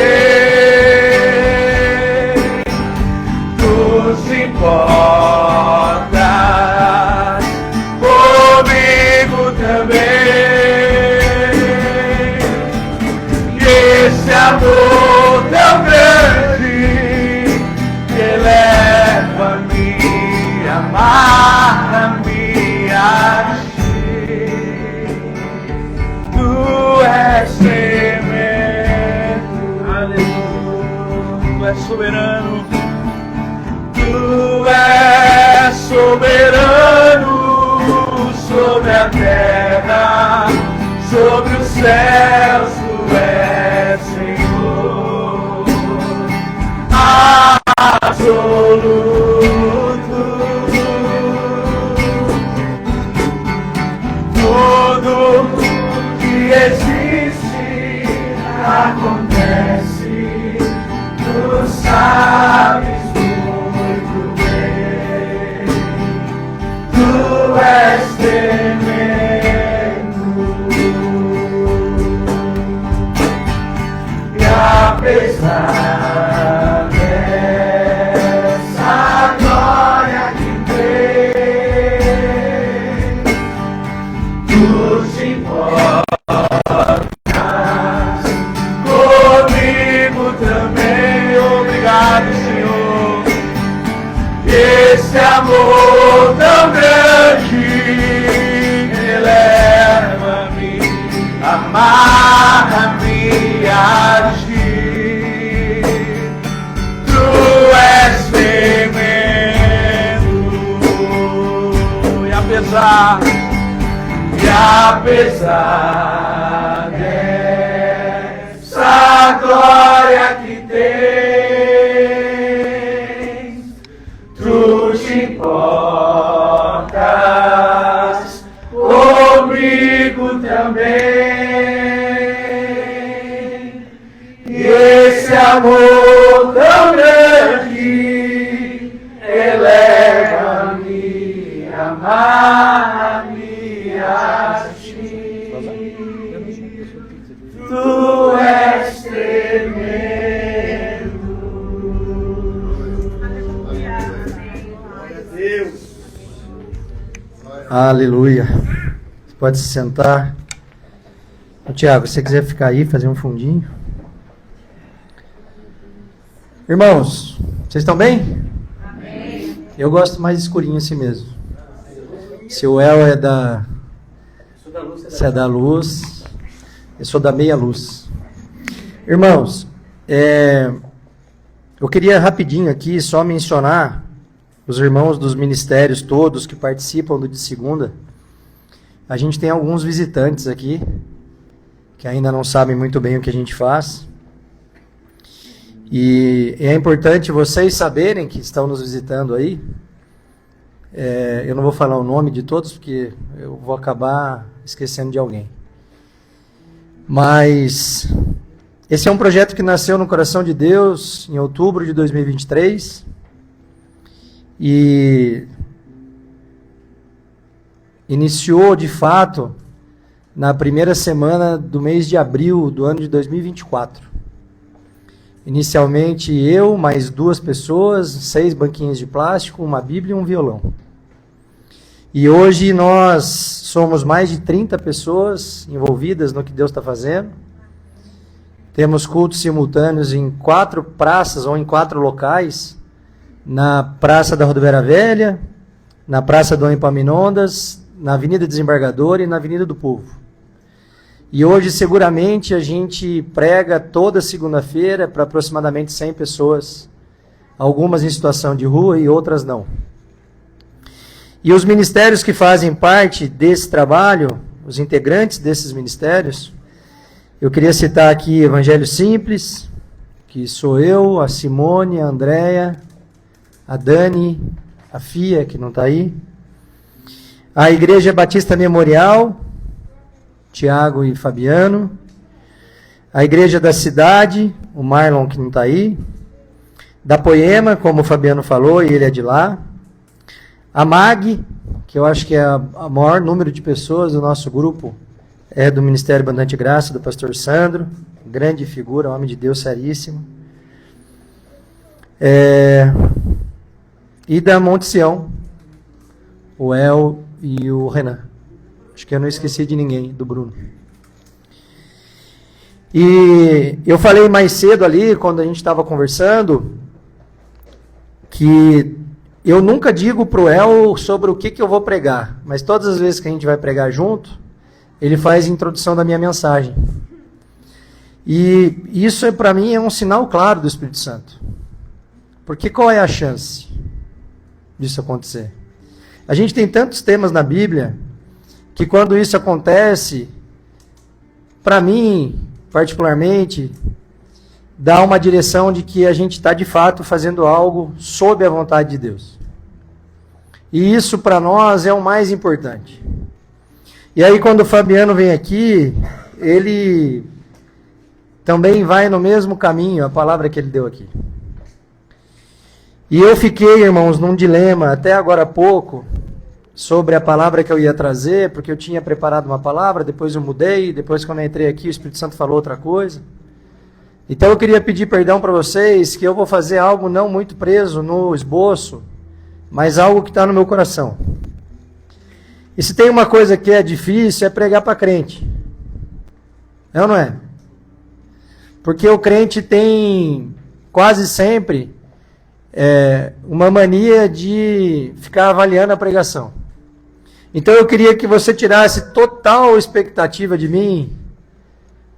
tu se importas comigo também. E esse amor tão grande que leva-me, amarra-me a ti. Tu és tremendo, aleluia. Tu és soberano. Tu és soberano sobre a terra, sobre os céus, tu és Senhor absoluto. Tudo que existe acontece, tu sabes muito bem. Tu és tremendo, e apesar dessa glória que tem, tu te importas comigo também. Obrigado, Senhor. Esse amor tão grande eleva-me, amarra-me a ti. Tu és tremendo, e apesar dessa glória que tem, tu te importas comigo também. E esse amor tão grande eleva-me, amarra-me a ti. Tu és tremendo. Deus. Aleluia. Você pode se sentar. Ô, Tiago, se você quiser ficar aí, fazer um fundinho. Irmãos, vocês estão bem? Amém. Eu gosto mais escurinho assim mesmo. Se o El é da... Se é da luz, eu sou da meia luz. Irmãos, eu queria rapidinho aqui só mencionar os irmãos dos ministérios todos que participam do de segunda. A gente tem alguns visitantes aqui que ainda não sabem muito bem o que a gente faz. E é importante vocês saberem que estão nos visitando aí. Eu não vou falar o nome de todos, porque eu vou acabar esquecendo de alguém. Mas esse é um projeto que nasceu no coração de Deus em outubro de 2023. E iniciou, de fato, na primeira semana do mês de abril do ano de 2024. Inicialmente eu, mais 2 pessoas, 6 banquinhas de plástico, uma Bíblia e um violão. E hoje nós somos mais de 30 pessoas envolvidas no que Deus está fazendo. Temos cultos simultâneos em 4 praças ou em 4 locais. Na Praça da Rodoviária Velha, na Praça do Epaminondas, na Avenida Desembargador e na Avenida do Povo. E hoje, seguramente, a gente prega toda segunda-feira para aproximadamente 100 pessoas, algumas em situação de rua e outras não. E os ministérios que fazem parte desse trabalho, os integrantes desses ministérios, eu queria citar aqui Evangelho Simples, que sou eu, a Simone, a Andréia, a Dani, a Fia, que não está aí, a Igreja Batista Memorial, Tiago e Fabiano, a Igreja da Cidade, o Marlon, que não está aí, da Poema, como o Fabiano falou, e ele é de lá, a MAG, que eu acho que é o maior número de pessoas do nosso grupo, é do Ministério Abundante Graça, do pastor Sandro, grande figura, homem de Deus seríssimo, e da Monte Sião, o El e o Renan. Acho que eu não esqueci de ninguém, do Bruno. E eu falei mais cedo ali, quando a gente estava conversando, que eu nunca digo para o El sobre o que eu vou pregar, mas todas as vezes que a gente vai pregar junto, ele faz a introdução da minha mensagem. E isso, para mim, é um sinal claro do Espírito Santo. Porque qual é a chance disso acontecer? A gente tem tantos temas na Bíblia que quando isso acontece, para mim, particularmente, dá uma direção de que a gente está, de fato, fazendo algo sob a vontade de Deus. E isso, para nós, é o mais importante. E aí, quando o Fabiano vem aqui, ele também vai no mesmo caminho, a palavra que ele deu aqui. E eu fiquei, irmãos, num dilema, até agora há pouco, sobre a palavra que eu ia trazer, porque eu tinha preparado uma palavra, depois eu mudei, depois quando eu entrei aqui o Espírito Santo falou outra coisa. Então eu queria pedir perdão para vocês, que eu vou fazer algo não muito preso no esboço, mas algo que está no meu coração. E se tem uma coisa que é difícil, é pregar para crente. É ou não é? Porque o crente tem quase sempre uma mania de ficar avaliando a pregação. Então eu queria que você tirasse total expectativa de mim,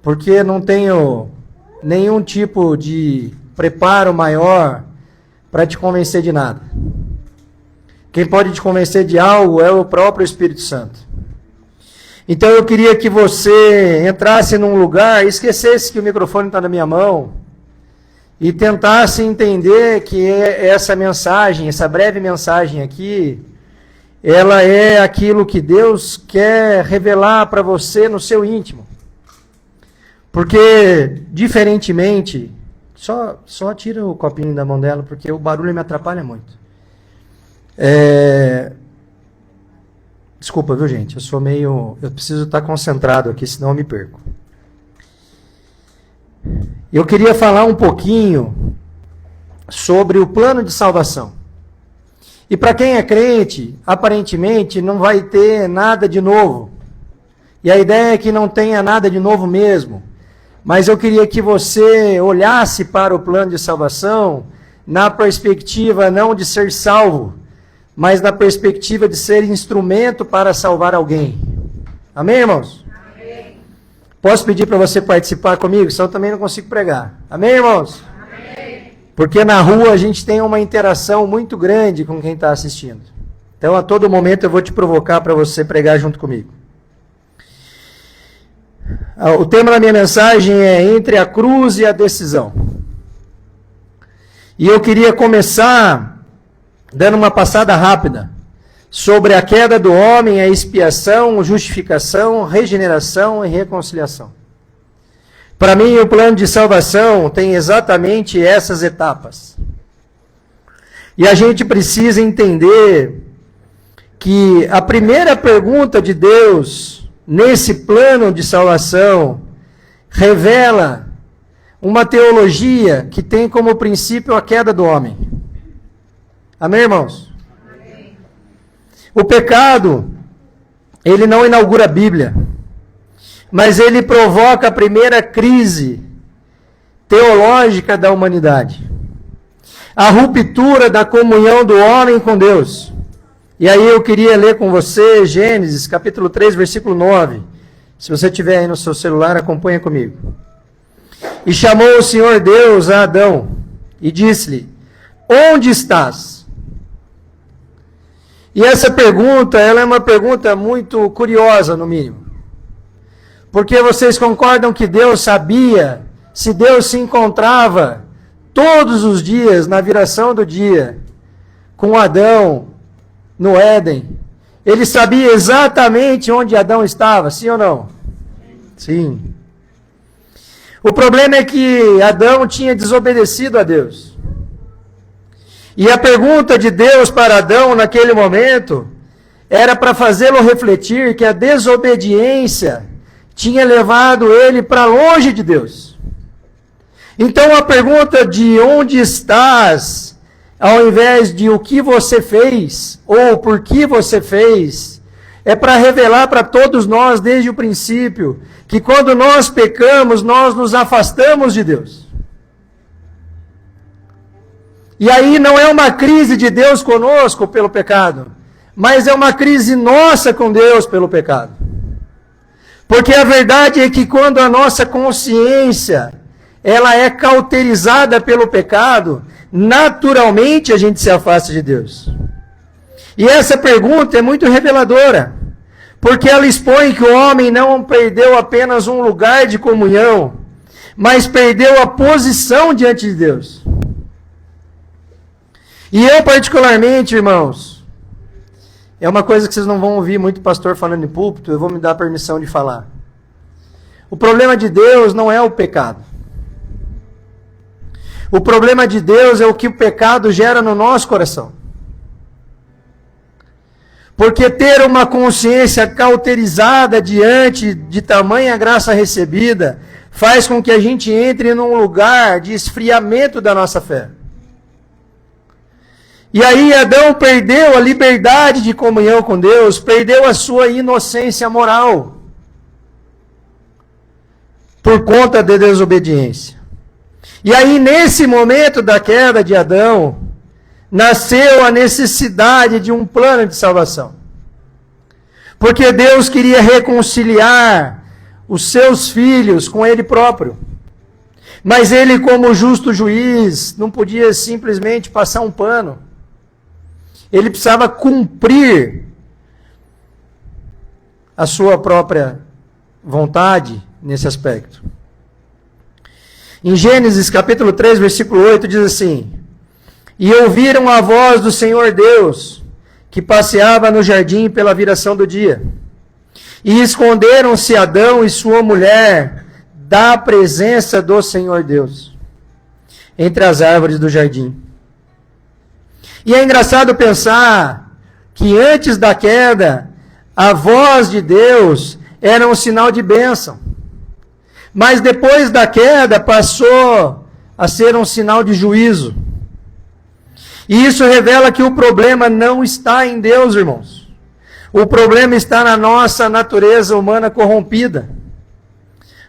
porque não tenho nenhum tipo de preparo maior para te convencer de nada. Quem pode te convencer de algo é o próprio Espírito Santo. Então eu queria que você entrasse num lugar, esquecesse que o microfone está na minha mão, e tentasse entender que essa mensagem, essa breve mensagem aqui, ela é aquilo que Deus quer revelar para você no seu íntimo. Porque, diferentemente, só tira o copinho da mão dela, porque o barulho me atrapalha muito. Desculpa, viu, gente? Eu preciso estar concentrado aqui, senão eu me perco. Eu queria falar um pouquinho sobre o plano de salvação. E para quem é crente, aparentemente não vai ter nada de novo. E a ideia é que não tenha nada de novo mesmo. Mas eu queria que você olhasse para o plano de salvação na perspectiva não de ser salvo, mas na perspectiva de ser instrumento para salvar alguém. Amém, irmãos? Amém. Posso pedir para você participar comigo? Senão eu também não consigo pregar. Amém, irmãos? Amém. Porque na rua a gente tem uma interação muito grande com quem está assistindo. Então, a todo momento eu vou te provocar para você pregar junto comigo. O tema da minha mensagem é Entre a Cruz e a Decisão. E eu queria começar dando uma passada rápida sobre a queda do homem, a expiação, justificação, regeneração e reconciliação. Para mim, o plano de salvação tem exatamente essas etapas. E a gente precisa entender que a primeira pergunta de Deus nesse plano de salvação revela uma teologia que tem como princípio a queda do homem. Amém, irmãos? Amém. O pecado, ele não inaugura a Bíblia, mas ele provoca a primeira crise teológica da humanidade. A ruptura da comunhão do homem com Deus. E aí eu queria ler com você Gênesis, capítulo 3, versículo 9. Se você tiver aí no seu celular, acompanha comigo. E chamou o Senhor Deus a Adão e disse-lhe: onde estás? E essa pergunta, ela é uma pergunta muito curiosa, no mínimo. Porque vocês concordam que Deus sabia se Deus se encontrava todos os dias, na viração do dia, com Adão no Éden? Ele sabia exatamente onde Adão estava, sim ou não? Sim. O problema é que Adão tinha desobedecido a Deus. E a pergunta de Deus para Adão naquele momento era para fazê-lo refletir que a desobediência tinha levado ele para longe de Deus. Então a pergunta de onde estás, ao invés de o que você fez, ou por que você fez, é para revelar para todos nós desde o princípio que quando nós pecamos, nós nos afastamos de Deus. E aí não é uma crise de Deus conosco pelo pecado, mas é uma crise nossa com Deus pelo pecado. Porque a verdade é que quando a nossa consciência ela é cauterizada pelo pecado, naturalmente a gente se afasta de Deus. E essa pergunta é muito reveladora, porque ela expõe que o homem não perdeu apenas um lugar de comunhão, mas perdeu a posição diante de Deus. E eu particularmente, irmãos, é uma coisa que vocês não vão ouvir muito pastor falando em púlpito, eu vou me dar permissão de falar. O problema de Deus não é o pecado. O problema de Deus é o que o pecado gera no nosso coração. Porque ter uma consciência cauterizada diante de tamanha graça recebida faz com que a gente entre num lugar de esfriamento da nossa fé. E aí Adão perdeu a liberdade de comunhão com Deus, perdeu a sua inocência moral por conta da desobediência. E aí nesse momento da queda de Adão, nasceu a necessidade de um plano de salvação. Porque Deus queria reconciliar os seus filhos com Ele próprio. Mas Ele, como justo juiz, não podia simplesmente passar um pano. Ele precisava cumprir a sua própria vontade nesse aspecto. Em Gênesis capítulo 3, versículo 8, diz assim: e ouviram a voz do Senhor Deus, que passeava no jardim pela viração do dia. E esconderam-se Adão e sua mulher da presença do Senhor Deus, entre as árvores do jardim. E é engraçado pensar que antes da queda, a voz de Deus era um sinal de bênção. Mas depois da queda, passou a ser um sinal de juízo. E isso revela que o problema não está em Deus, irmãos. O problema está na nossa natureza humana corrompida.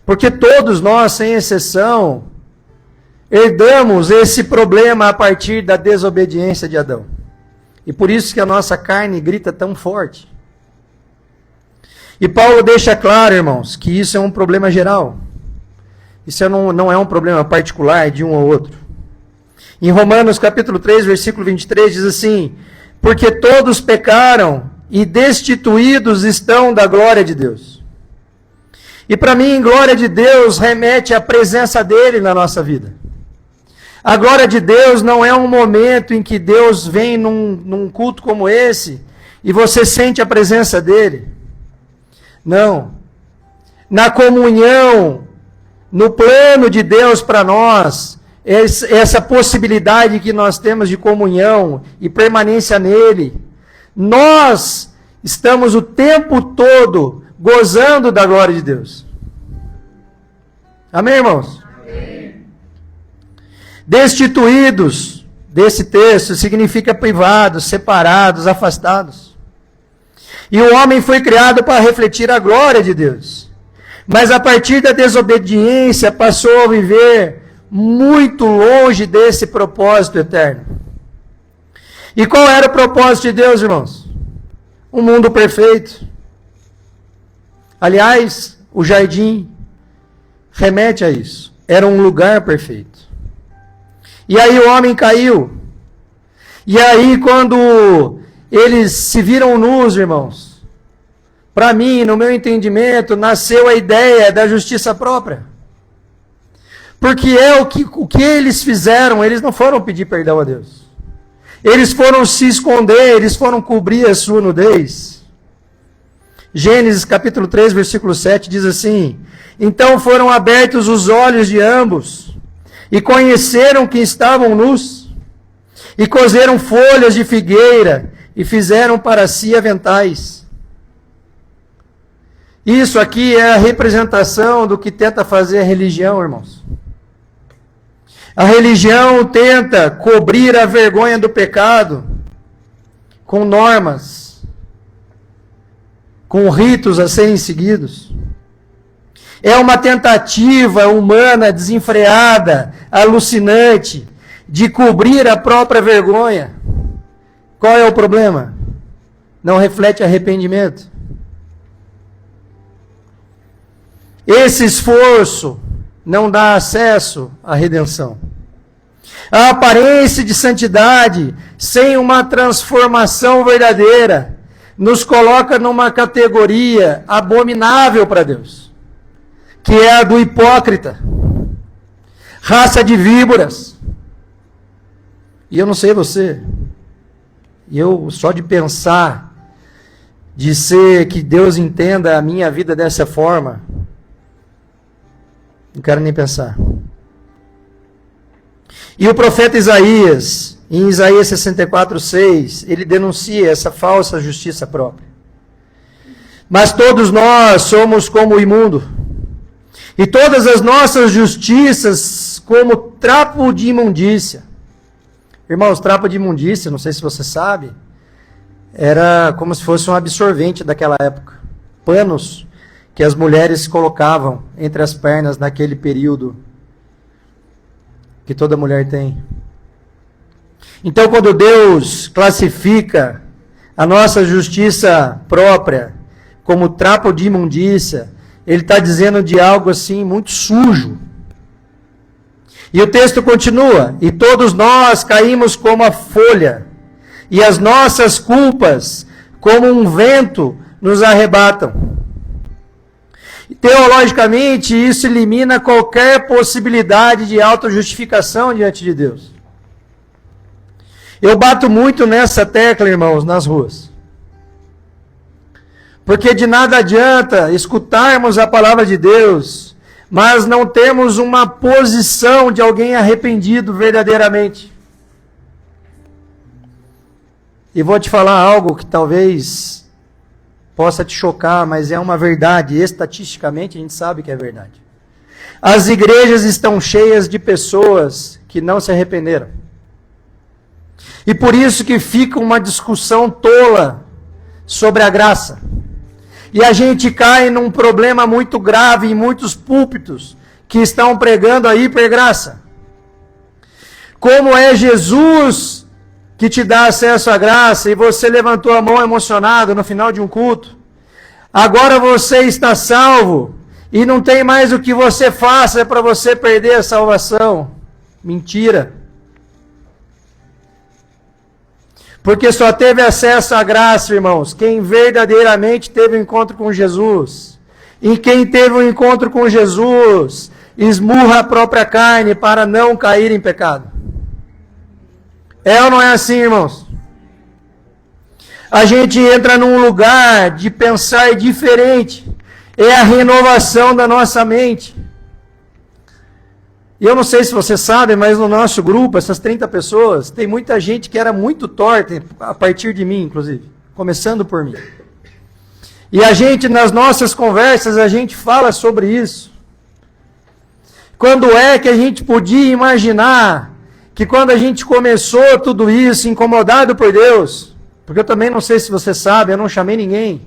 Porque todos nós, sem exceção, herdamos esse problema a partir da desobediência de Adão. E por isso que a nossa carne grita tão forte. E Paulo deixa claro, irmãos, que isso é um problema geral. Isso não é um problema particular de um ou outro. Em Romanos capítulo 3, versículo 23, diz assim: porque todos pecaram e destituídos estão da glória de Deus. E para mim, glória de Deus remete à presença dele na nossa vida. A glória de Deus não é um momento em que Deus vem num culto como esse e você sente a presença dele. Não. Na comunhão, no plano de Deus para nós, essa possibilidade que nós temos de comunhão e permanência nele, nós estamos o tempo todo gozando da glória de Deus. Amém, irmãos? Destituídos, desse texto, significa privados, separados, afastados. E o homem foi criado para refletir a glória de Deus. Mas a partir da desobediência, passou a viver muito longe desse propósito eterno. E qual era o propósito de Deus, irmãos? um mundo perfeito. Aliás, o jardim remete a isso. Era um lugar perfeito. E aí o homem caiu. E aí quando eles se viram nus, irmãos, para mim, no meu entendimento, nasceu a ideia da justiça própria. Porque é o que eles fizeram, eles não foram pedir perdão a Deus. Eles foram se esconder, eles foram cobrir a sua nudez. Gênesis capítulo 3, versículo 7 diz assim: então foram abertos os olhos de ambos, e conheceram que estavam nus, e coseram folhas de figueira, e fizeram para si aventais. Isso aqui é a representação do que tenta fazer a religião, irmãos. A religião tenta cobrir a vergonha do pecado com normas, com ritos a serem seguidos. É uma tentativa humana desenfreada, alucinante, de cobrir a própria vergonha. Qual é o problema? Não reflete arrependimento. Esse esforço não dá acesso à redenção. A aparência de santidade, sem uma transformação verdadeira, nos coloca numa categoria abominável para Deus, que é a do hipócrita, raça de víboras. E eu não sei você, e eu só de pensar, de ser que Deus entenda a minha vida dessa forma, não quero nem pensar. E o profeta Isaías, em Isaías 64:6, ele denuncia essa falsa justiça própria. Mas todos nós somos como o imundo, e todas as nossas justiças como trapo de imundícia. Irmãos, trapo de imundícia, não sei se você sabe, era como se fosse um absorvente daquela época. Panos que as mulheres colocavam entre as pernas naquele período que toda mulher tem. Então, quando Deus classifica a nossa justiça própria como trapo de imundícia, Ele está dizendo de algo assim muito sujo. E o texto continua: e todos nós caímos como a folha, e as nossas culpas, como um vento, nos arrebatam. Teologicamente, isso elimina qualquer possibilidade de autojustificação diante de Deus. Eu bato muito nessa tecla, irmãos, nas ruas. Porque de nada adianta escutarmos a palavra de Deus, mas não temos uma posição de alguém arrependido verdadeiramente. E vou te falar algo que talvez possa te chocar, mas é uma verdade. Estatisticamente a gente sabe que é verdade. As igrejas estão cheias de pessoas que não se arrependeram. E por isso que fica uma discussão tola sobre a graça. E a gente cai num problema muito grave em muitos púlpitos que estão pregando a hipergraça. Como é Jesus que te dá acesso à graça e você levantou a mão emocionado no final de um culto. Agora você está salvo e não tem mais o que você faça para você perder a salvação. Mentira. Porque só teve acesso à graça, irmãos, quem verdadeiramente teve um encontro com Jesus. E quem teve um encontro com Jesus esmurra a própria carne para não cair em pecado. É ou não é assim, irmãos? A gente entra num lugar de pensar diferente. É a renovação da nossa mente. E eu não sei se você sabe, mas no nosso grupo, essas 30 pessoas, tem muita gente que era muito torta, a partir de mim, inclusive. Começando por mim. E a gente, nas nossas conversas, a gente fala sobre isso. Quando é que a gente podia imaginar que quando a gente começou tudo isso, incomodado por Deus, porque eu também não sei se você sabe, eu não chamei ninguém.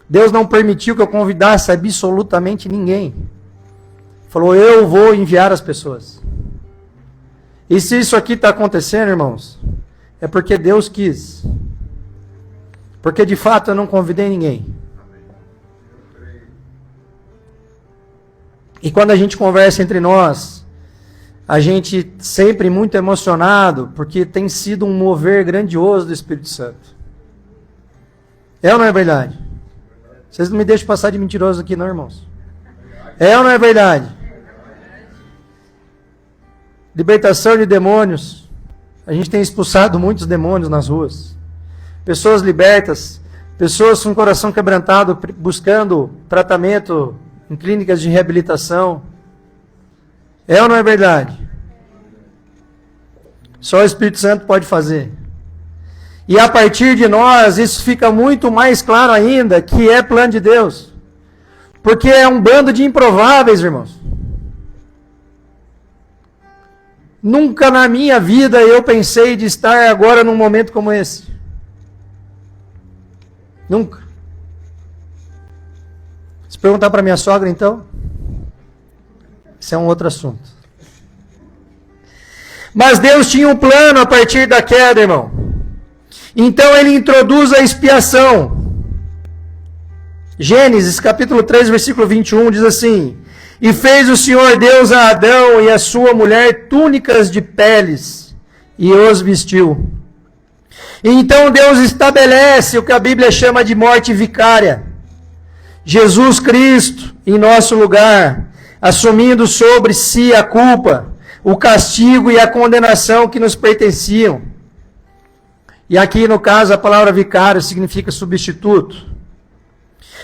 Deus não permitiu que eu convidasse absolutamente ninguém. Falou, eu vou enviar as pessoas. E se isso aqui está acontecendo, irmãos, é porque Deus quis. Porque de fato eu não convidei ninguém. E quando a gente conversa entre nós, a gente sempre muito emocionado, porque tem sido um mover grandioso do Espírito Santo. É ou não é verdade? Vocês não me deixam passar de mentiroso aqui, não, irmãos? É ou não é verdade? Libertação de demônios. A gente tem expulsado muitos demônios nas ruas. Pessoas libertas, pessoas com o coração quebrantado, buscando tratamento em clínicas de reabilitação. É ou não é verdade? Só o Espírito Santo pode fazer. E a partir de nós, isso fica muito mais claro ainda, que é plano de Deus. Porque é um bando de improváveis, irmãos. Nunca na minha vida eu pensei de estar agora num momento como esse. Nunca. Se perguntar para minha sogra, então, isso é um outro assunto. Mas Deus tinha um plano a partir da queda, irmão. Então ele introduz a expiação. Gênesis capítulo 3, versículo 21 diz assim: E fez o Senhor Deus a Adão e a sua mulher túnicas de peles, e os vestiu. E então Deus estabelece o que a Bíblia chama de morte vicária. Jesus Cristo em nosso lugar, assumindo sobre si a culpa, o castigo e a condenação que nos pertenciam. E aqui no caso a palavra vicário significa substituto.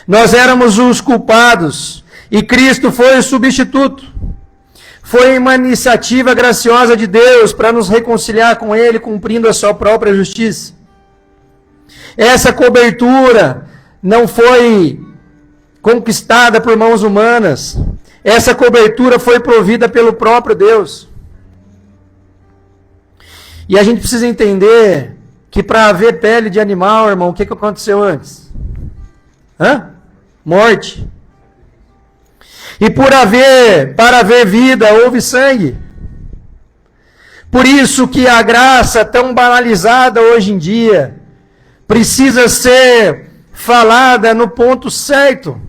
Nós éramos os culpados e Cristo foi o substituto. Foi uma iniciativa graciosa de Deus para nos reconciliar com Ele, cumprindo a sua própria justiça. Essa cobertura não foi conquistada por mãos humanas. Essa cobertura foi provida pelo próprio Deus. E a gente precisa entender que para haver pele de animal, irmão, o que aconteceu antes? Morte. E para haver vida, houve sangue. Por isso que a graça tão banalizada hoje em dia precisa ser falada no ponto certo.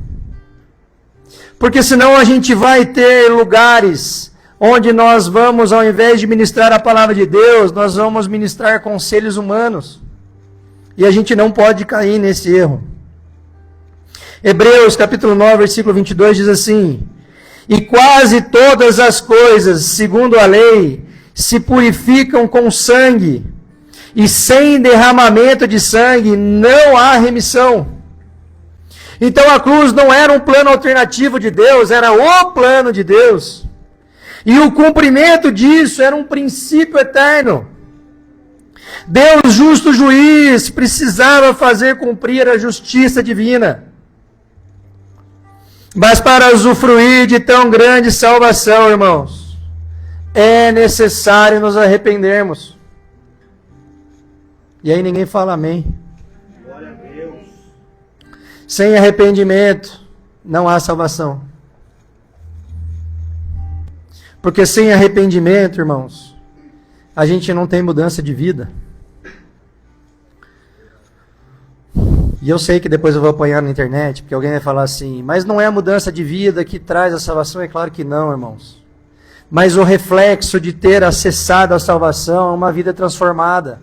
Porque senão a gente vai ter lugares onde nós vamos, ao invés de ministrar a palavra de Deus, nós vamos ministrar conselhos humanos. E a gente não pode cair nesse erro. Hebreus capítulo 9, versículo 22 diz assim: E quase todas as coisas, segundo a lei, se purificam com sangue, e sem derramamento de sangue não há remissão. Então a cruz não era um plano alternativo de Deus, era o plano de Deus. E o cumprimento disso era um princípio eterno. Deus, justo juiz, precisava fazer cumprir a justiça divina. Mas para usufruir de tão grande salvação, irmãos, é necessário nos arrependermos. E aí ninguém fala amém. Glória a Deus. Sem arrependimento não há salvação. Porque sem arrependimento, irmãos, a gente não tem mudança de vida. E eu sei que depois eu vou apanhar na internet, porque alguém vai falar assim, mas não é a mudança de vida que traz a salvação? É claro que não, irmãos. Mas o reflexo de ter acessado a salvação é uma vida transformada.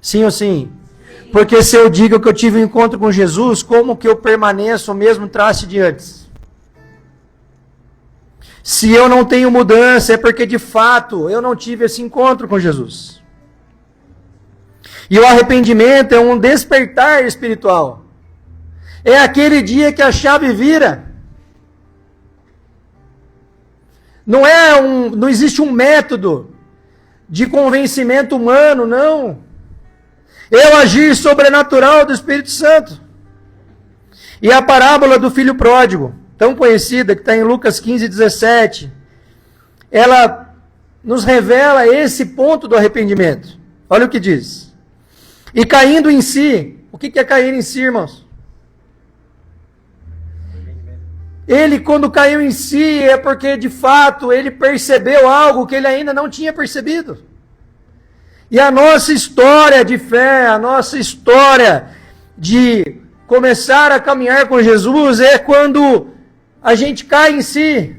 Sim ou sim? Porque se eu digo que eu tive um encontro com Jesus, como que eu permaneço o mesmo traste de antes? Se eu não tenho mudança, é porque de fato eu não tive esse encontro com Jesus. E o arrependimento é um despertar espiritual. É aquele dia que a chave vira. Não existe um método de convencimento humano, não. É o agir sobrenatural do Espírito Santo. E a parábola do filho pródigo, tão conhecida, que está em Lucas 15:17, ela nos revela esse ponto do arrependimento. Olha o que diz. E caindo em si, o que é cair em si, irmãos? Ele, quando caiu em si, é porque de fato ele percebeu algo que ele ainda não tinha percebido. E a nossa história de fé, a nossa história de começar a caminhar com Jesus é quando a gente cai em si.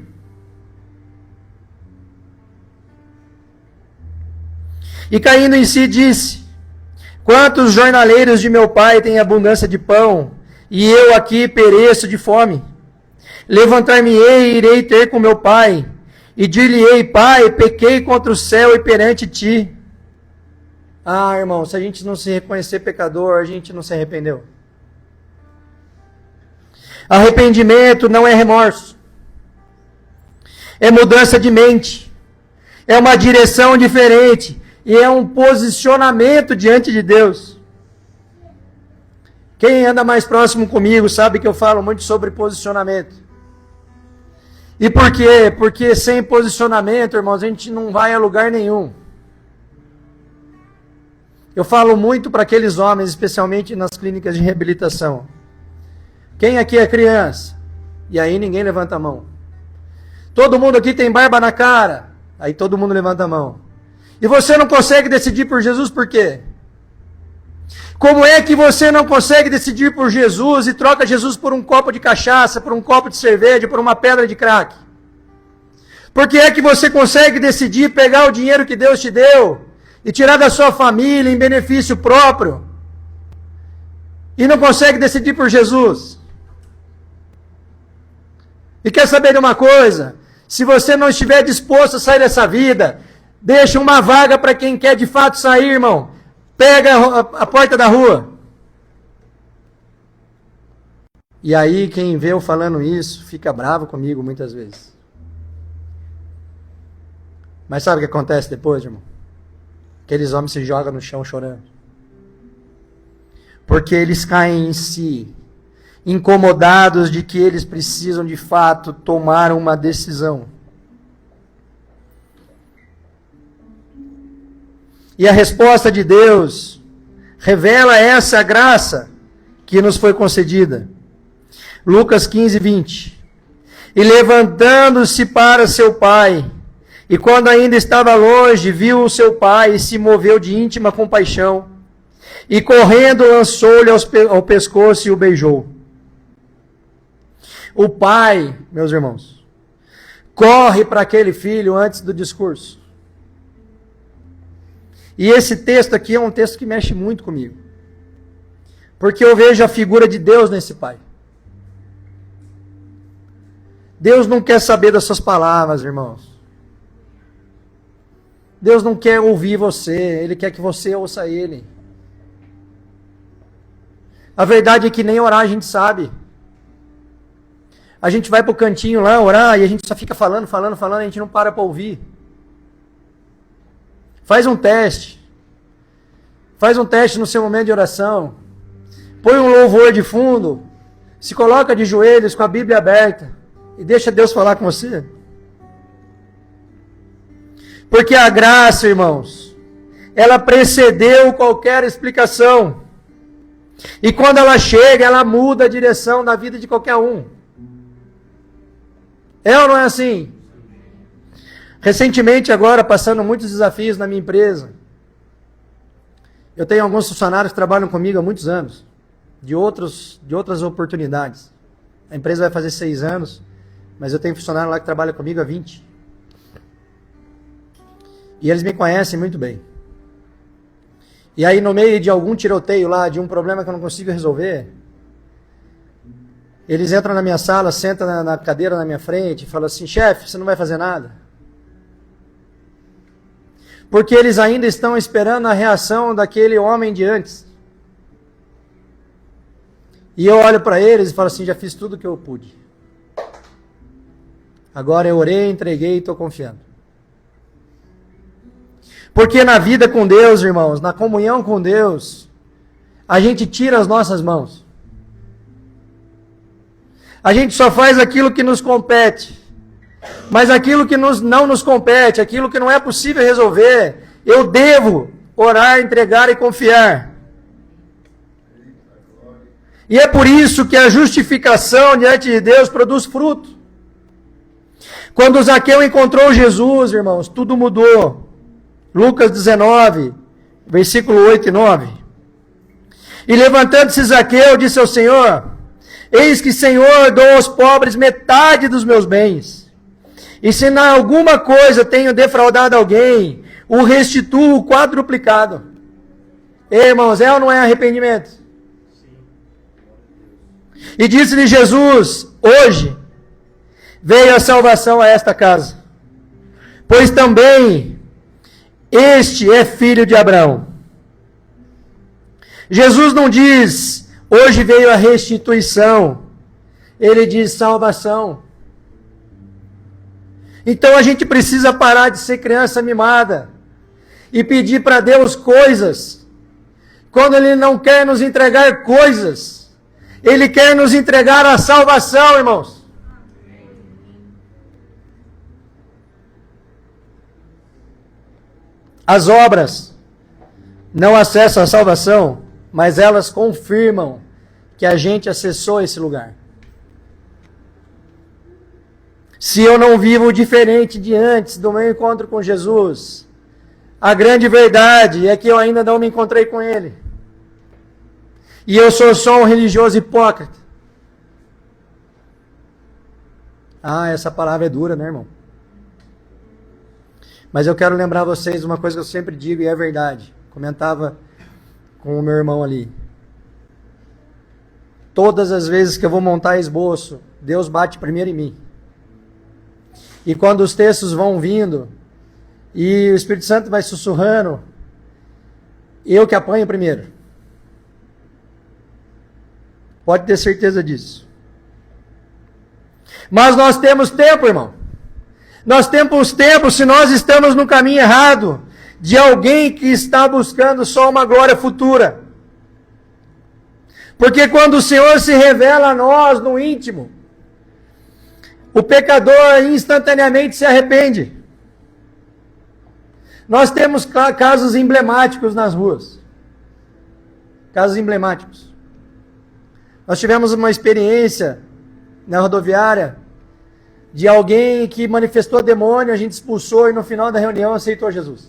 E caindo em si disse: quantos jornaleiros de meu pai têm abundância de pão, e eu aqui pereço de fome? Levantar-me-ei e irei ter com meu pai, e dir-lhe-ei: pai, pequei contra o céu e perante ti. Ah, irmão, se a gente não se reconhecer pecador, a gente não se arrependeu. Arrependimento não é remorso. É mudança de mente. É uma direção diferente. E é um posicionamento diante de Deus. Quem anda mais próximo comigo sabe que eu falo muito sobre posicionamento. E por quê? Porque sem posicionamento, irmãos, a gente não vai a lugar nenhum. Eu falo muito para aqueles homens, especialmente nas clínicas de reabilitação. Quem aqui é criança? E aí ninguém levanta a mão. Todo mundo aqui tem barba na cara? Aí todo mundo levanta a mão. E você não consegue decidir por Jesus por quê? Como é que você não consegue decidir por Jesus e troca Jesus por um copo de cachaça, por um copo de cerveja, por uma pedra de crack? Por que é que você consegue decidir pegar o dinheiro que Deus te deu e tirar da sua família em benefício próprio e não consegue decidir por Jesus? E quer saber de uma coisa? Se você não estiver disposto a sair dessa vida, deixa uma vaga para quem quer de fato sair, irmão. Pega a porta da rua. E aí quem vê eu falando isso fica bravo comigo muitas vezes. Mas sabe o que acontece depois, irmão? Aqueles homens se jogam no chão chorando. Porque eles caem em si, incomodados de que eles precisam de fato tomar uma decisão. E a resposta de Deus revela essa graça que nos foi concedida. Lucas 15, 20. E levantando-se para seu pai, e quando ainda estava longe, viu o seu pai e se moveu de íntima compaixão, e correndo lançou-lhe ao pescoço e o beijou. O pai, meus irmãos, corre para aquele filho antes do discurso. E esse texto aqui é um texto que mexe muito comigo. Porque eu vejo a figura de Deus nesse pai. Deus não quer saber das suas palavras, irmãos. Deus não quer ouvir você, Ele quer que você ouça Ele. A verdade é que nem orar a gente sabe. A gente vai para o cantinho lá orar e a gente só fica falando, a gente não para ouvir. Faz um teste. Faz um teste no seu momento de oração. Põe um louvor de fundo. Se coloca de joelhos com a Bíblia aberta. E deixa Deus falar com você. Porque a graça, irmãos, ela precedeu qualquer explicação. E quando ela chega, ela muda a direção da vida de qualquer um. É ou não é assim? Recentemente, agora, passando muitos desafios na minha empresa. Eu tenho alguns funcionários que trabalham comigo há muitos anos. De outras oportunidades. A empresa vai fazer 6 anos. Mas eu tenho funcionário lá que trabalha comigo há 20. E eles me conhecem muito bem. E aí, no meio de algum tiroteio lá, de um problema que eu não consigo resolver, eles entram na minha sala, sentam na cadeira na minha frente e falam assim: chefe, você não vai fazer nada? Porque eles ainda estão esperando a reação daquele homem de antes. E eu olho para eles e falo assim: já fiz tudo o que eu pude. Agora eu orei, entreguei e estou confiando. Porque na vida com Deus, irmãos, na comunhão com Deus, a gente tira as nossas mãos. A gente só faz aquilo que nos compete. Mas aquilo que não nos compete, aquilo que não é possível resolver, eu devo orar, entregar e confiar. E é por isso que a justificação diante de Deus produz fruto. Quando Zaqueu encontrou Jesus, irmãos, tudo mudou. Lucas 19, versículo 8 e 9. E levantando-se Zaqueu, disse ao Senhor: eis que, Senhor, dou aos pobres metade dos meus bens. E se em alguma coisa tenho defraudado alguém, o restituo quadruplicado. Ei, irmãos, é ou não é arrependimento? E disse-lhe Jesus: hoje veio a salvação a esta casa, pois também este é filho de Abraão. Jesus não diz: hoje veio a restituição. Ele diz salvação. Então a gente precisa parar de ser criança mimada e pedir para Deus coisas, quando Ele não quer nos entregar coisas. Ele quer nos entregar a salvação, irmãos. As obras não acessam a salvação, mas elas confirmam que a gente acessou esse lugar. Se eu não vivo diferente de antes do meu encontro com Jesus, a grande verdade é que eu ainda não me encontrei com Ele. E eu sou só um religioso hipócrita. Ah, essa palavra é dura, né, irmão? Mas eu quero lembrar vocês uma coisa que eu sempre digo e é verdade. Comentava com o meu irmão ali. Todas as vezes que eu vou montar esboço, Deus bate primeiro em mim. E quando os textos vão vindo, e o Espírito Santo vai sussurrando, eu que apanho primeiro. Pode ter certeza disso. Mas nós temos tempo, irmão. Nós temos tempo se nós estamos no caminho errado, de alguém que está buscando só uma glória futura. Porque quando o Senhor se revela a nós no íntimo, o pecador instantaneamente se arrepende. Nós temos casos emblemáticos nas ruas. Casos emblemáticos. Nós tivemos uma experiência na rodoviária de alguém que manifestou demônio, a gente expulsou e no final da reunião aceitou Jesus.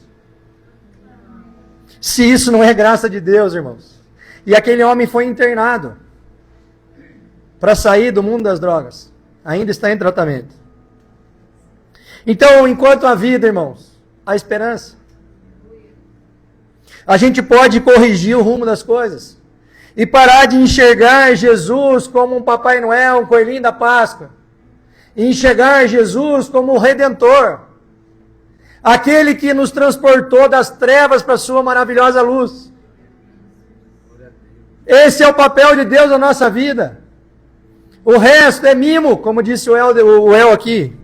Se isso não é graça de Deus, irmãos. E aquele homem foi internado para sair do mundo das drogas. Ainda está em tratamento. Então, enquanto há vida, irmãos, há esperança. A gente pode corrigir o rumo das coisas e parar de enxergar Jesus como um Papai Noel, um coelhinho da Páscoa, e enxergar Jesus como o Redentor, aquele que nos transportou das trevas para a sua maravilhosa luz. Esse é o papel de Deus na nossa vida. O resto é mimo, como disse o El aqui.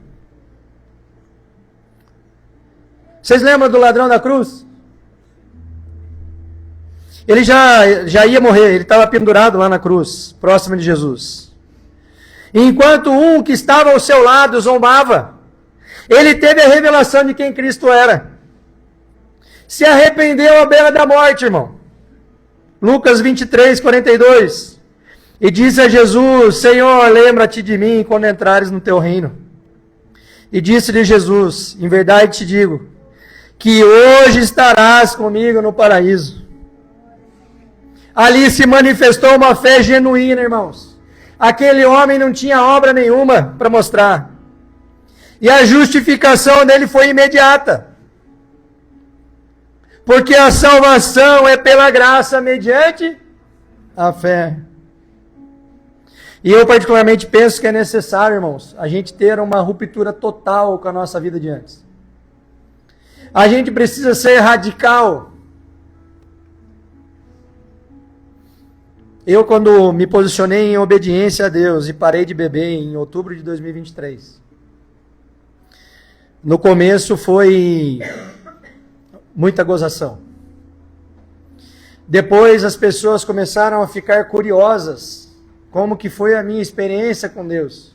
Vocês lembram do ladrão da cruz? Ele já ia morrer, ele estava pendurado lá na cruz, próximo de Jesus. E enquanto um que estava ao seu lado zombava, ele teve a revelação de quem Cristo era. Se arrependeu à beira da morte, irmão. Lucas 23, 42. E disse a Jesus: Senhor, lembra-te de mim quando entrares no teu reino. E disse-lhe Jesus: em verdade te digo, que hoje estarás comigo no paraíso. Ali se manifestou uma fé genuína, irmãos. Aquele homem não tinha obra nenhuma para mostrar. E a justificação dele foi imediata. Porque a salvação é pela graça mediante a fé. E eu particularmente penso que é necessário, irmãos, a gente ter uma ruptura total com a nossa vida de antes. A gente precisa ser radical. Eu, quando me posicionei em obediência a Deus e parei de beber em outubro de 2023, no começo foi muita gozação. Depois as pessoas começaram a ficar curiosas como que foi a minha experiência com Deus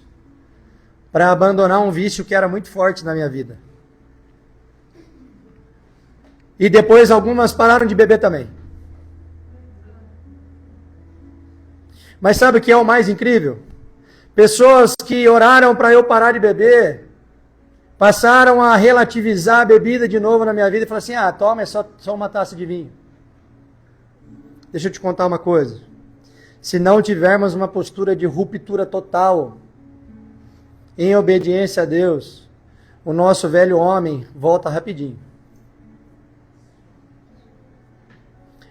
para abandonar um vício que era muito forte na minha vida. E depois algumas pararam de beber também. Mas sabe o que é o mais incrível? Pessoas que oraram para eu parar de beber, passaram a relativizar a bebida de novo na minha vida e falaram assim: ah, toma, é só uma taça de vinho. Deixa eu te contar uma coisa. Se não tivermos uma postura de ruptura total, em obediência a Deus, o nosso velho homem volta rapidinho.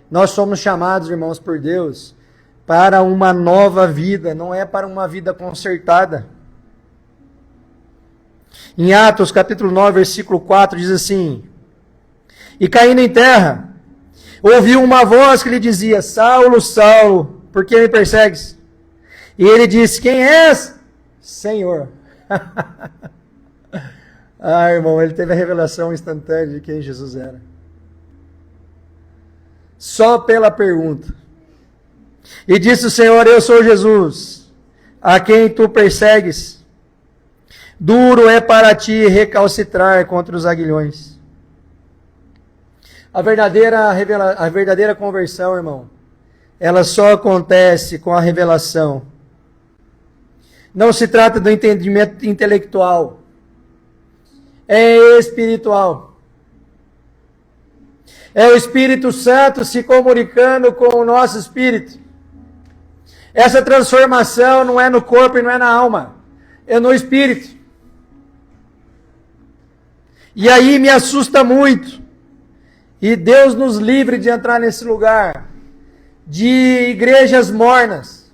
Nós somos chamados, irmãos, por Deus, para uma nova vida, não é para uma vida consertada. Em Atos, capítulo 9, versículo 4, diz assim: E caindo em terra, ouviu uma voz que lhe dizia: Saulo, Saulo, por que me persegues? E ele disse: Quem és? Senhor. Ah, irmão, ele teve a revelação instantânea de quem Jesus era. Só pela pergunta. E disse o Senhor: Eu sou Jesus, a quem tu persegues. Duro é para ti recalcitrar contra os aguilhões. A verdadeira conversão, irmão, ela só acontece com a revelação. Não se trata do entendimento intelectual. É espiritual. É o Espírito Santo se comunicando com o nosso espírito. Essa transformação não é no corpo e não é na alma. É no espírito. E aí me assusta muito. E Deus nos livre de entrar nesse lugar de igrejas mornas,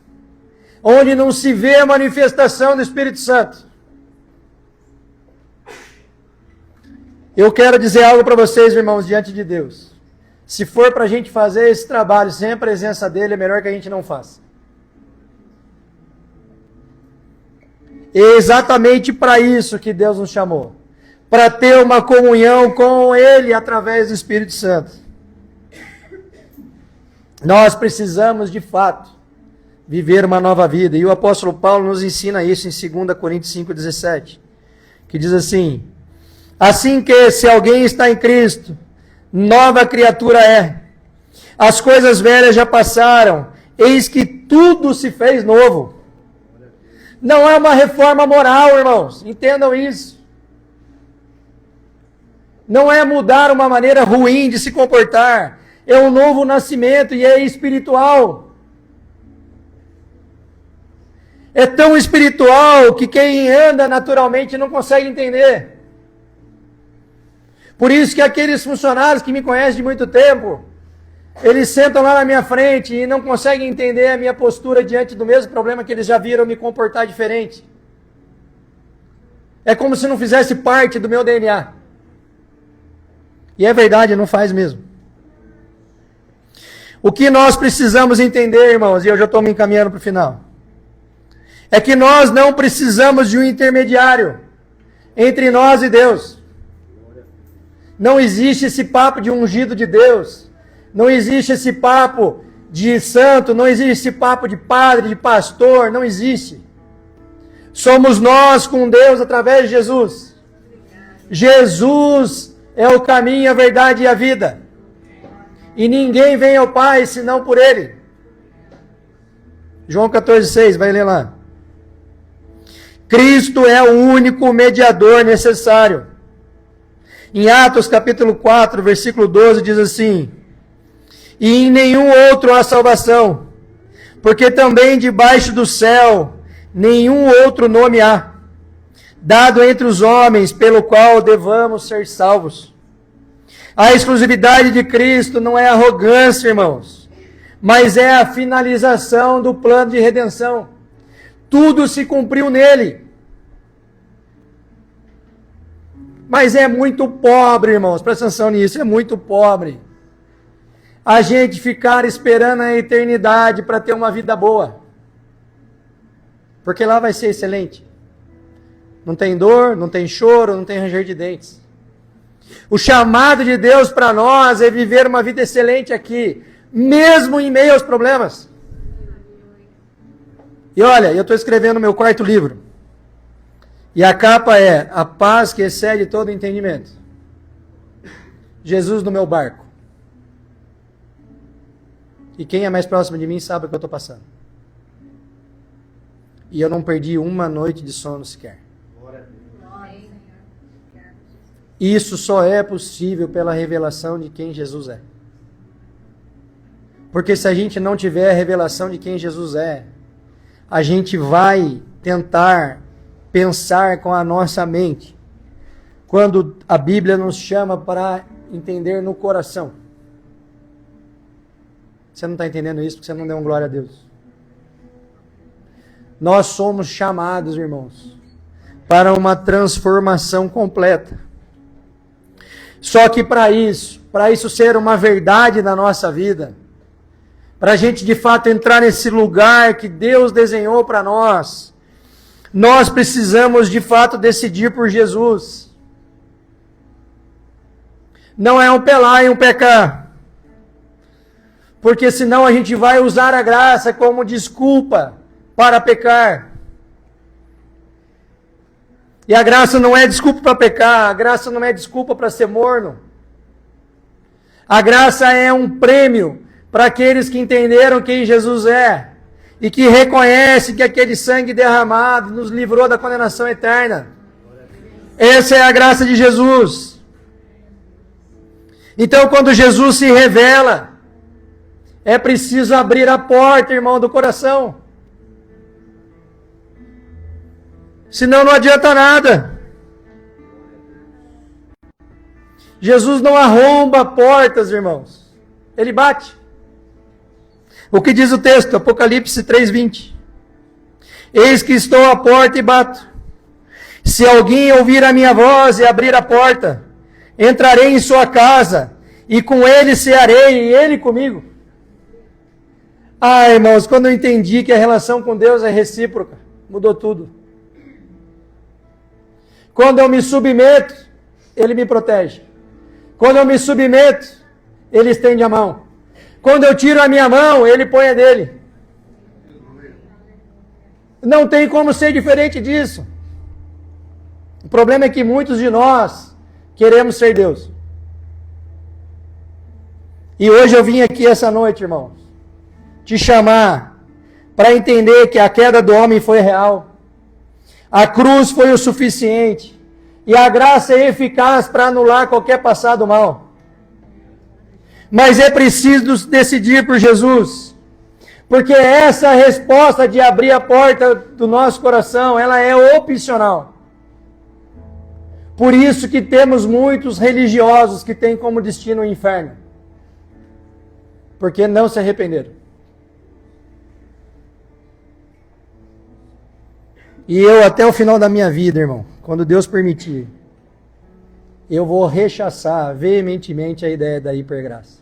onde não se vê a manifestação do Espírito Santo. Eu quero dizer algo para vocês, irmãos, diante de Deus. Se for para a gente fazer esse trabalho sem a presença dele, é melhor que a gente não faça. É exatamente para isso que Deus nos chamou. Para ter uma comunhão com ele através do Espírito Santo. Nós precisamos, de fato, viver uma nova vida. E o apóstolo Paulo nos ensina isso em 2 Coríntios 5,17. Que diz assim: Assim que, se alguém está em Cristo, nova criatura é. As coisas velhas já passaram, eis que tudo se fez novo. Não é uma reforma moral, irmãos, entendam isso. Não é mudar uma maneira ruim de se comportar, é um novo nascimento e é espiritual. É tão espiritual que quem anda naturalmente não consegue entender. Por isso que aqueles funcionários que me conhecem de muito tempo, eles sentam lá na minha frente e não conseguem entender a minha postura diante do mesmo problema que eles já viram me comportar diferente. É como se não fizesse parte do meu DNA. E é verdade, não faz mesmo. O que nós precisamos entender, irmãos, e eu já estou me encaminhando para o final, é que nós não precisamos de um intermediário entre nós e Deus. Não existe esse papo de ungido de Deus. Não existe esse papo de santo. Não existe esse papo de padre, de pastor. Não existe. Somos nós com Deus através de Jesus. Jesus é o caminho, a verdade e a vida. E ninguém vem ao Pai senão por Ele. João 14,6, vai ler lá. Cristo é o único mediador necessário. Em Atos capítulo 4, versículo 12, diz assim: E em nenhum outro há salvação, porque também debaixo do céu nenhum outro nome há, dado entre os homens, pelo qual devamos ser salvos. A exclusividade de Cristo não é arrogância, irmãos, mas é a finalização do plano de redenção. Tudo se cumpriu nele. Mas é muito pobre, irmãos, presta atenção nisso, é muito pobre a gente ficar esperando a eternidade para ter uma vida boa. Porque lá vai ser excelente. Não tem dor, não tem choro, não tem ranger de dentes. O chamado de Deus para nós é viver uma vida excelente aqui, mesmo em meio aos problemas. E olha, eu estou escrevendo meu quarto livro. E a capa é A Paz que Excede todo entendimento. Jesus no meu barco. E quem é mais próximo de mim sabe o que eu estou passando. E eu não perdi uma noite de sono sequer. Isso só é possível pela revelação de quem Jesus é. Porque se a gente não tiver a revelação de quem Jesus é, a gente vai tentar pensar com a nossa mente, quando a Bíblia nos chama para entender no coração. Você não está entendendo isso porque você não deu um glória a Deus. Nós somos chamados, irmãos, para uma transformação completa. Só que para isso ser uma verdade na nossa vida, para a gente de fato entrar nesse lugar que Deus desenhou para nós, nós precisamos de fato decidir por Jesus. Não é um pelar e um pecar. Porque senão a gente vai usar a graça como desculpa para pecar. E a graça não é desculpa para pecar, a graça não é desculpa para ser morno. A graça é um prêmio para aqueles que entenderam quem Jesus é e que reconhecem que aquele sangue derramado nos livrou da condenação eterna. Essa é a graça de Jesus. Então, quando Jesus se revela, é preciso abrir a porta, irmão, do coração. Senão não adianta nada. Jesus não arromba portas, irmãos. Ele bate. O que diz o texto? Apocalipse 3:20. Eis que estou à porta e bato. Se alguém ouvir a minha voz e abrir a porta, entrarei em sua casa, e com ele cearei, e ele comigo. Ah, irmãos, quando eu entendi que a relação com Deus é recíproca, mudou tudo. Quando eu me submeto, Ele me protege. Quando eu me submeto, Ele estende a mão. Quando eu tiro a minha mão, Ele põe a dele. Não tem como ser diferente disso. O problema é que muitos de nós queremos ser Deus. E hoje eu vim aqui essa noite, irmãos, te chamar para entender que a queda do homem foi real. A cruz foi o suficiente. E a graça é eficaz para anular qualquer passado mal. Mas é preciso decidir por Jesus. Porque essa resposta de abrir a porta do nosso coração, ela é opcional. Por isso que temos muitos religiosos que têm como destino o inferno. Porque não se arrependeram. E eu, até o final da minha vida, irmão, quando Deus permitir, eu vou rechaçar veementemente a ideia da hipergraça.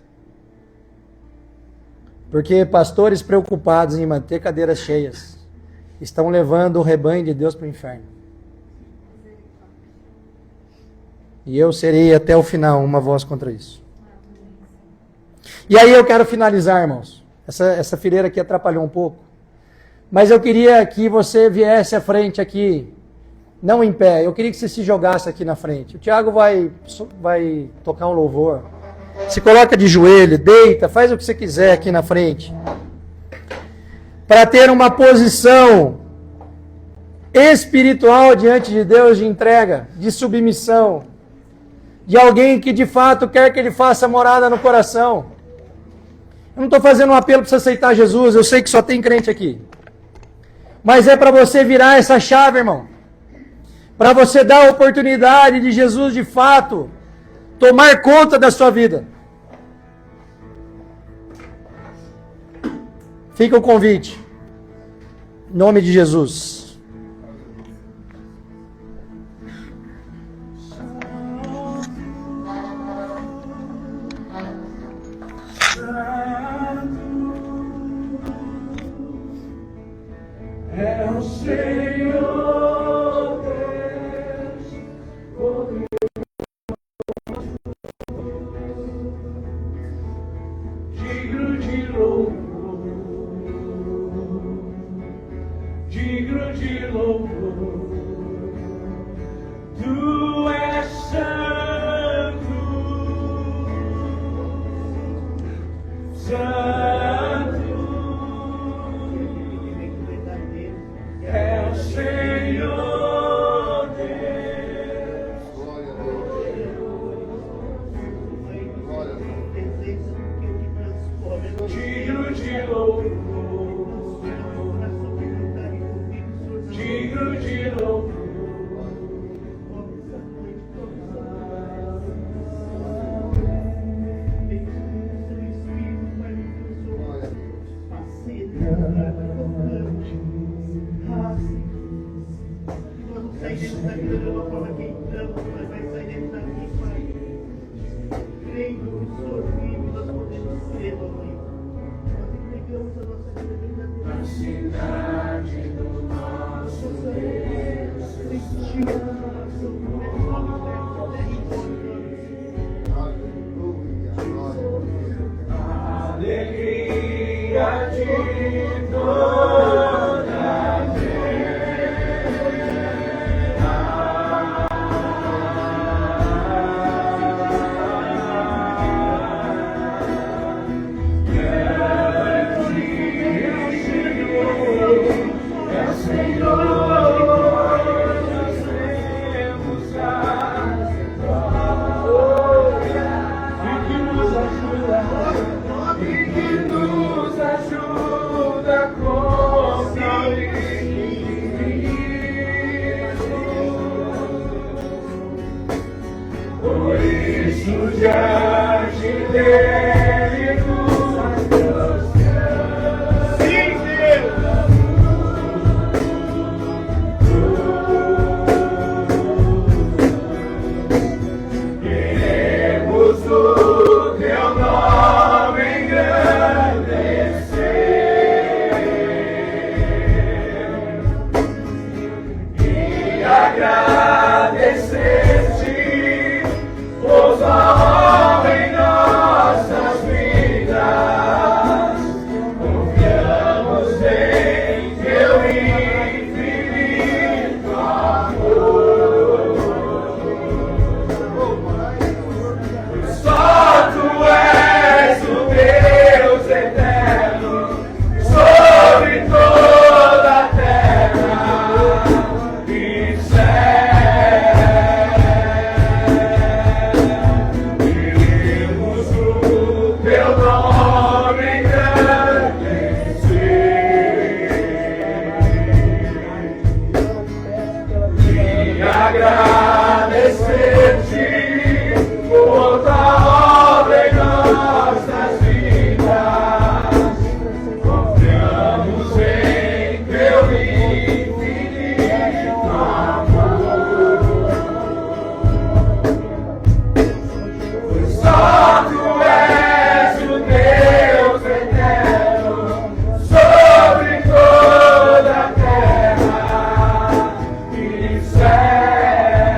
Porque pastores preocupados em manter cadeiras cheias estão levando o rebanho de Deus para o inferno. E eu serei até o final uma voz contra isso. E aí eu quero finalizar, irmãos. Essa fileira aqui atrapalhou um pouco. Mas eu queria que você viesse à frente aqui, não em pé, eu queria que você se jogasse aqui na frente. O Tiago vai tocar um louvor. Se coloca de joelho, deita, faz o que você quiser aqui na frente. Para ter uma posição espiritual diante de Deus, de entrega, de submissão. De alguém que de fato quer que ele faça morada no coração. Eu não estou fazendo um apelo para você aceitar Jesus, eu sei que só tem crente aqui. Mas é para você virar essa chave, irmão. Para você dar a oportunidade de Jesus, de fato, tomar conta da sua vida. Fica o convite. Em nome de Jesus. É o Senhor Deus, digno de louvor, digno de louvor. Tu és santo, santo. É o Senhor Deus. Glória a Deus. digno de louvor. Sairemos daqui da mesma forma que entramos, mas vai sair daqui, Pai. Crendo que o Senhor vive, nós podemos ser, ó Pai. Nós entregamos a nossa vida verdadeira. Na cidade do nosso Deus, alegria de toda diante dele nos prostramos. Sim, Deus. Queremos o teu nome engrandecer e agradecer. Ouça em nossas vidas, confiamos em teu infinito amor. Só tu és o Deus eterno sobre toda a terra e céu. Agradecer-te por tua obra em nossas vidas, confiamos em teu infinito amor. Só tu és o Deus eterno sobre toda a terra e céu.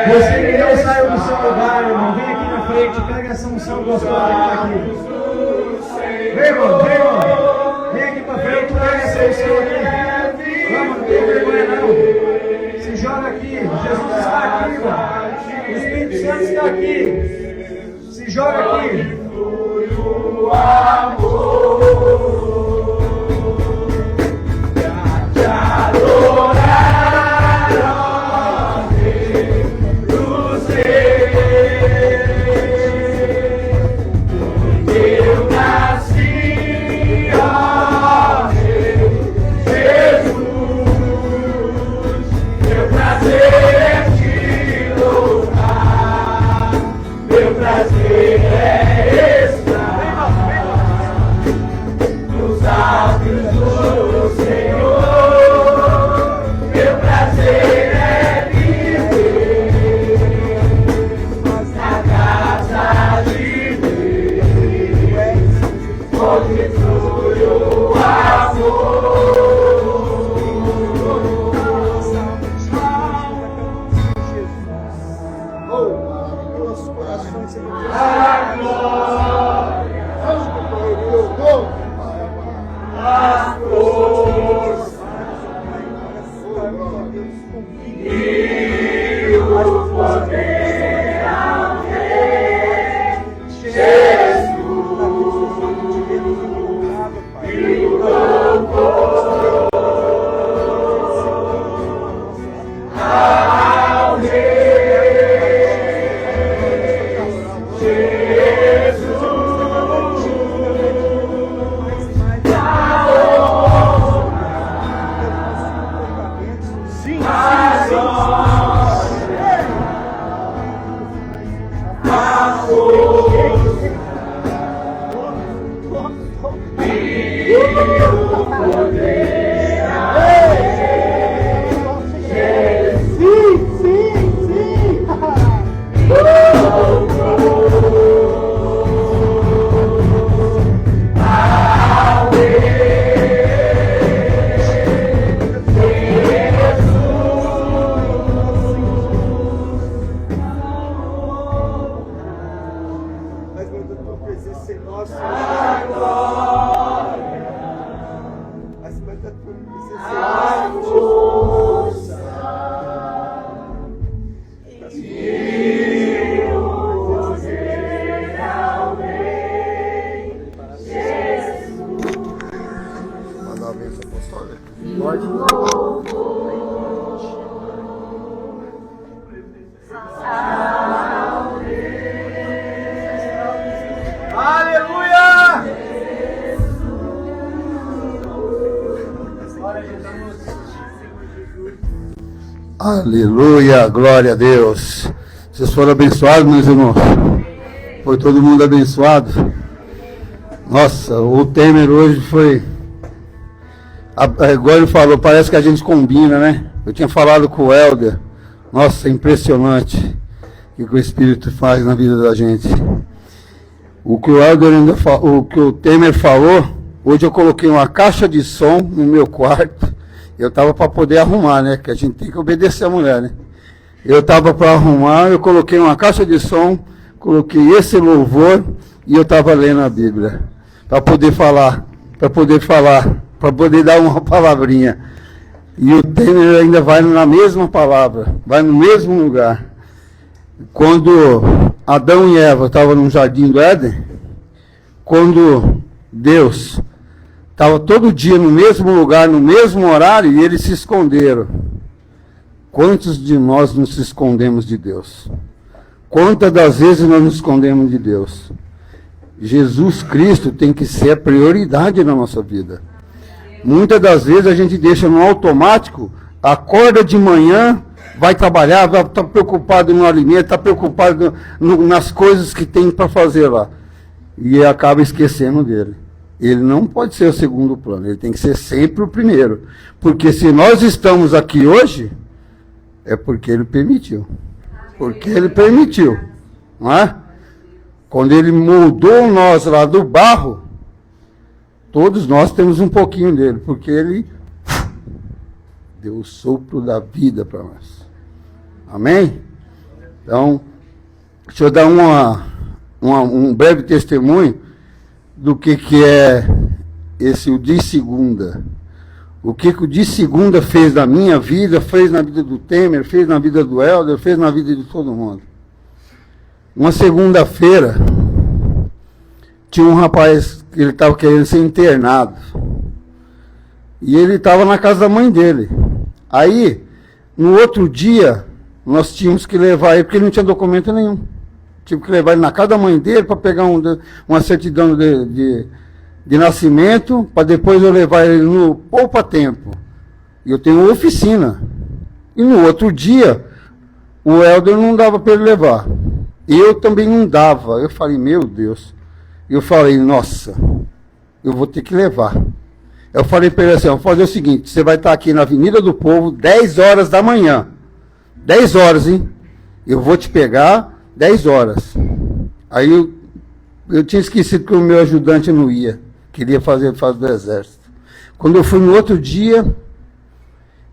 Você que não saiu do seu lugar, irmão, vem aqui na frente, pega essa unção gostosa que está aqui. Vem, irmão, vem, irmão. Vem aqui pra frente, pega essa unção aqui. Vamos, não tem vergonha não. Se joga aqui, Jesus está aqui, irmão. O Espírito Santo está aqui. Se joga aqui. Aleluia, glória a Deus. Vocês foram abençoados, meus irmãos? Foi todo mundo abençoado? Nossa, o Temer hoje foi... Igual ele falou, parece que a gente combina, né? Eu tinha falado com o Helder. Nossa, é impressionante o que o Espírito faz na vida da gente. O que o Helder o que o Temer falou, hoje eu coloquei uma caixa de som no meu quarto. Eu estava para poder arrumar, né? Que a gente tem que obedecer a mulher, né? Eu estava para arrumar, eu coloquei uma caixa de som, coloquei esse louvor e eu estava lendo a Bíblia. Para poder falar, para poder dar uma palavrinha. E o Temer ainda vai na mesma palavra, vai no mesmo lugar. Quando Adão e Eva estavam no jardim do Éden, quando Deus estava todo dia no mesmo lugar, no mesmo horário, e eles se esconderam. Quantos de nós nos escondemos de Deus? Quantas das vezes nós nos escondemos de Deus? Jesus Cristo tem que ser a prioridade na nossa vida. Muitas das vezes a gente deixa no automático, acorda de manhã, vai trabalhar, vai estar preocupado no alimento, está preocupado nas coisas que tem para fazer lá. E acaba esquecendo dele. Ele não pode ser o segundo plano, ele tem que ser sempre o primeiro. Porque se nós estamos aqui hoje, é porque ele permitiu. Porque ele permitiu. Não é? Quando ele moldou nós lá do barro, todos nós temos um pouquinho dele, porque ele deu o sopro da vida para nós. Amém? Então, deixa eu dar um breve testemunho do que é o de segunda. O que o de segunda fez na minha vida, fez na vida do Temer, fez na vida do Helder, fez na vida de todo mundo. Uma segunda-feira, tinha um rapaz que ele estava querendo ser internado. E ele estava na casa da mãe dele. Aí, no outro dia, nós tínhamos que levar ele, porque ele não tinha documento nenhum. Tive que levar ele na casa da mãe dele para pegar uma certidão de nascimento, para depois eu levar ele no poupa-tempo. E eu tenho oficina. E no outro dia, o Helder não dava para ele levar. Eu também não dava. Eu falei, meu Deus. Eu falei, nossa, eu vou ter que levar. Eu falei para ele assim, vou fazer o seguinte, você vai estar aqui na Avenida do Povo, 10 horas da manhã. 10 horas, hein? Eu vou te pegar 10 horas. Aí eu tinha esquecido que o meu ajudante não ia. Queria fazer do exército. Quando eu fui no outro dia,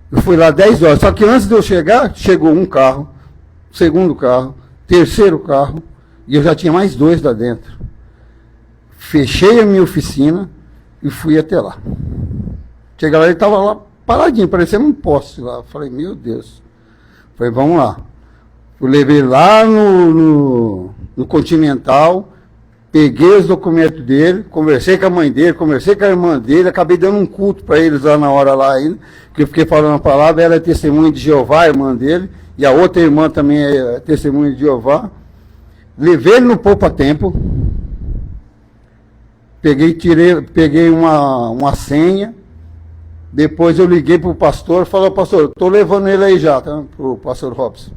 eu fui lá 10 horas. Só que antes de eu chegar, chegou um carro, segundo carro, terceiro carro, e eu já tinha mais 2 lá dentro. Fechei a minha oficina e fui até lá. Cheguei lá, ele estava lá paradinho, parecendo um poste lá. Falei, meu Deus. Falei, vamos lá. Eu levei lá no Continental, peguei os documentos dele, conversei com a mãe dele, conversei com a irmã dele, acabei dando um culto para eles lá na hora lá ainda, que eu fiquei falando a palavra, ela é testemunha de Jeová, a irmã dele, e a outra irmã também é testemunha de Jeová. Levei ele no poupa-tempo, peguei uma senha, depois eu liguei para o pastor, falei, pastor, eu estou levando ele aí já, tá? Para o pastor Robson.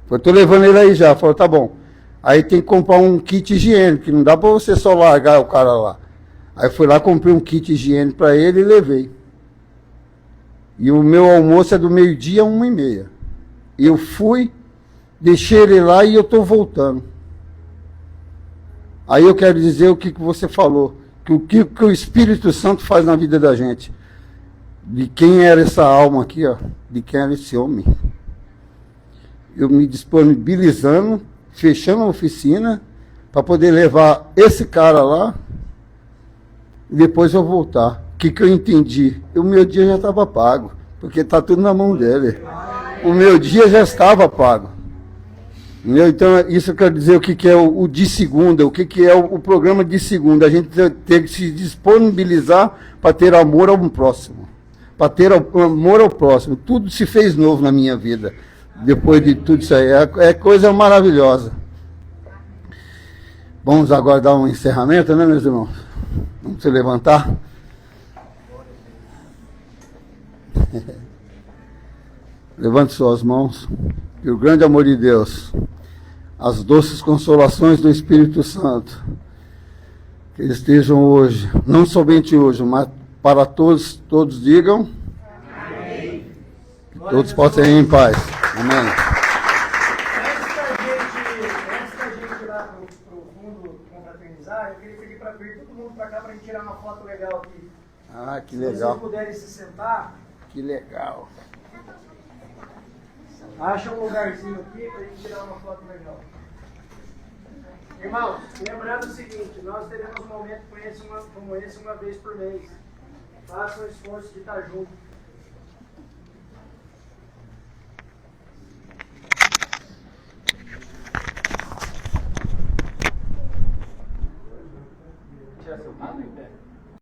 Eu estou levando ele aí já, falou, tá bom. Aí tem que comprar um kit higiênico, que não dá para você só largar o cara lá. Aí fui lá, comprei um kit higiênico para ele e levei. E o meu almoço é do meio-dia a 1h30. Eu fui, deixei ele lá e eu estou voltando. Aí eu quero dizer o que você falou, que o Espírito Santo faz na vida da gente. De quem era essa alma aqui, ó, de quem era esse homem. Eu me disponibilizando, fechando a oficina, para poder levar esse cara lá, e depois eu voltar. O que eu entendi? O meu dia já estava pago, porque está tudo na mão dele. O meu dia já estava pago. Entendeu? Então, isso quer dizer o que é o de segunda, o que é o programa de segunda. A gente tem que se disponibilizar para ter amor ao próximo. Para ter amor ao próximo. Tudo se fez novo na minha vida. Depois de tudo isso aí. É coisa maravilhosa. Vamos agora dar um encerramento, né, meus irmãos? Vamos se levantar. Levante suas mãos. Que o grande amor de Deus, as doces consolações do Espírito Santo, que estejam hoje, não somente hoje, mas para todos digam. Amém. todos possam ir em paz. Amém. Antes da gente ir lá pro fundo confraternizar, eu queria pedir para vir todo mundo para cá para a gente tirar uma foto legal aqui. Ah, que Se legal. vocês puderem se sentar, Que legal. acha um lugarzinho aqui para a gente tirar uma foto legal. Irmãos, lembrando o seguinte, nós teremos um momento como esse uma vez por mês. Façam o esforço de estar junto. Tira seu lado em pé.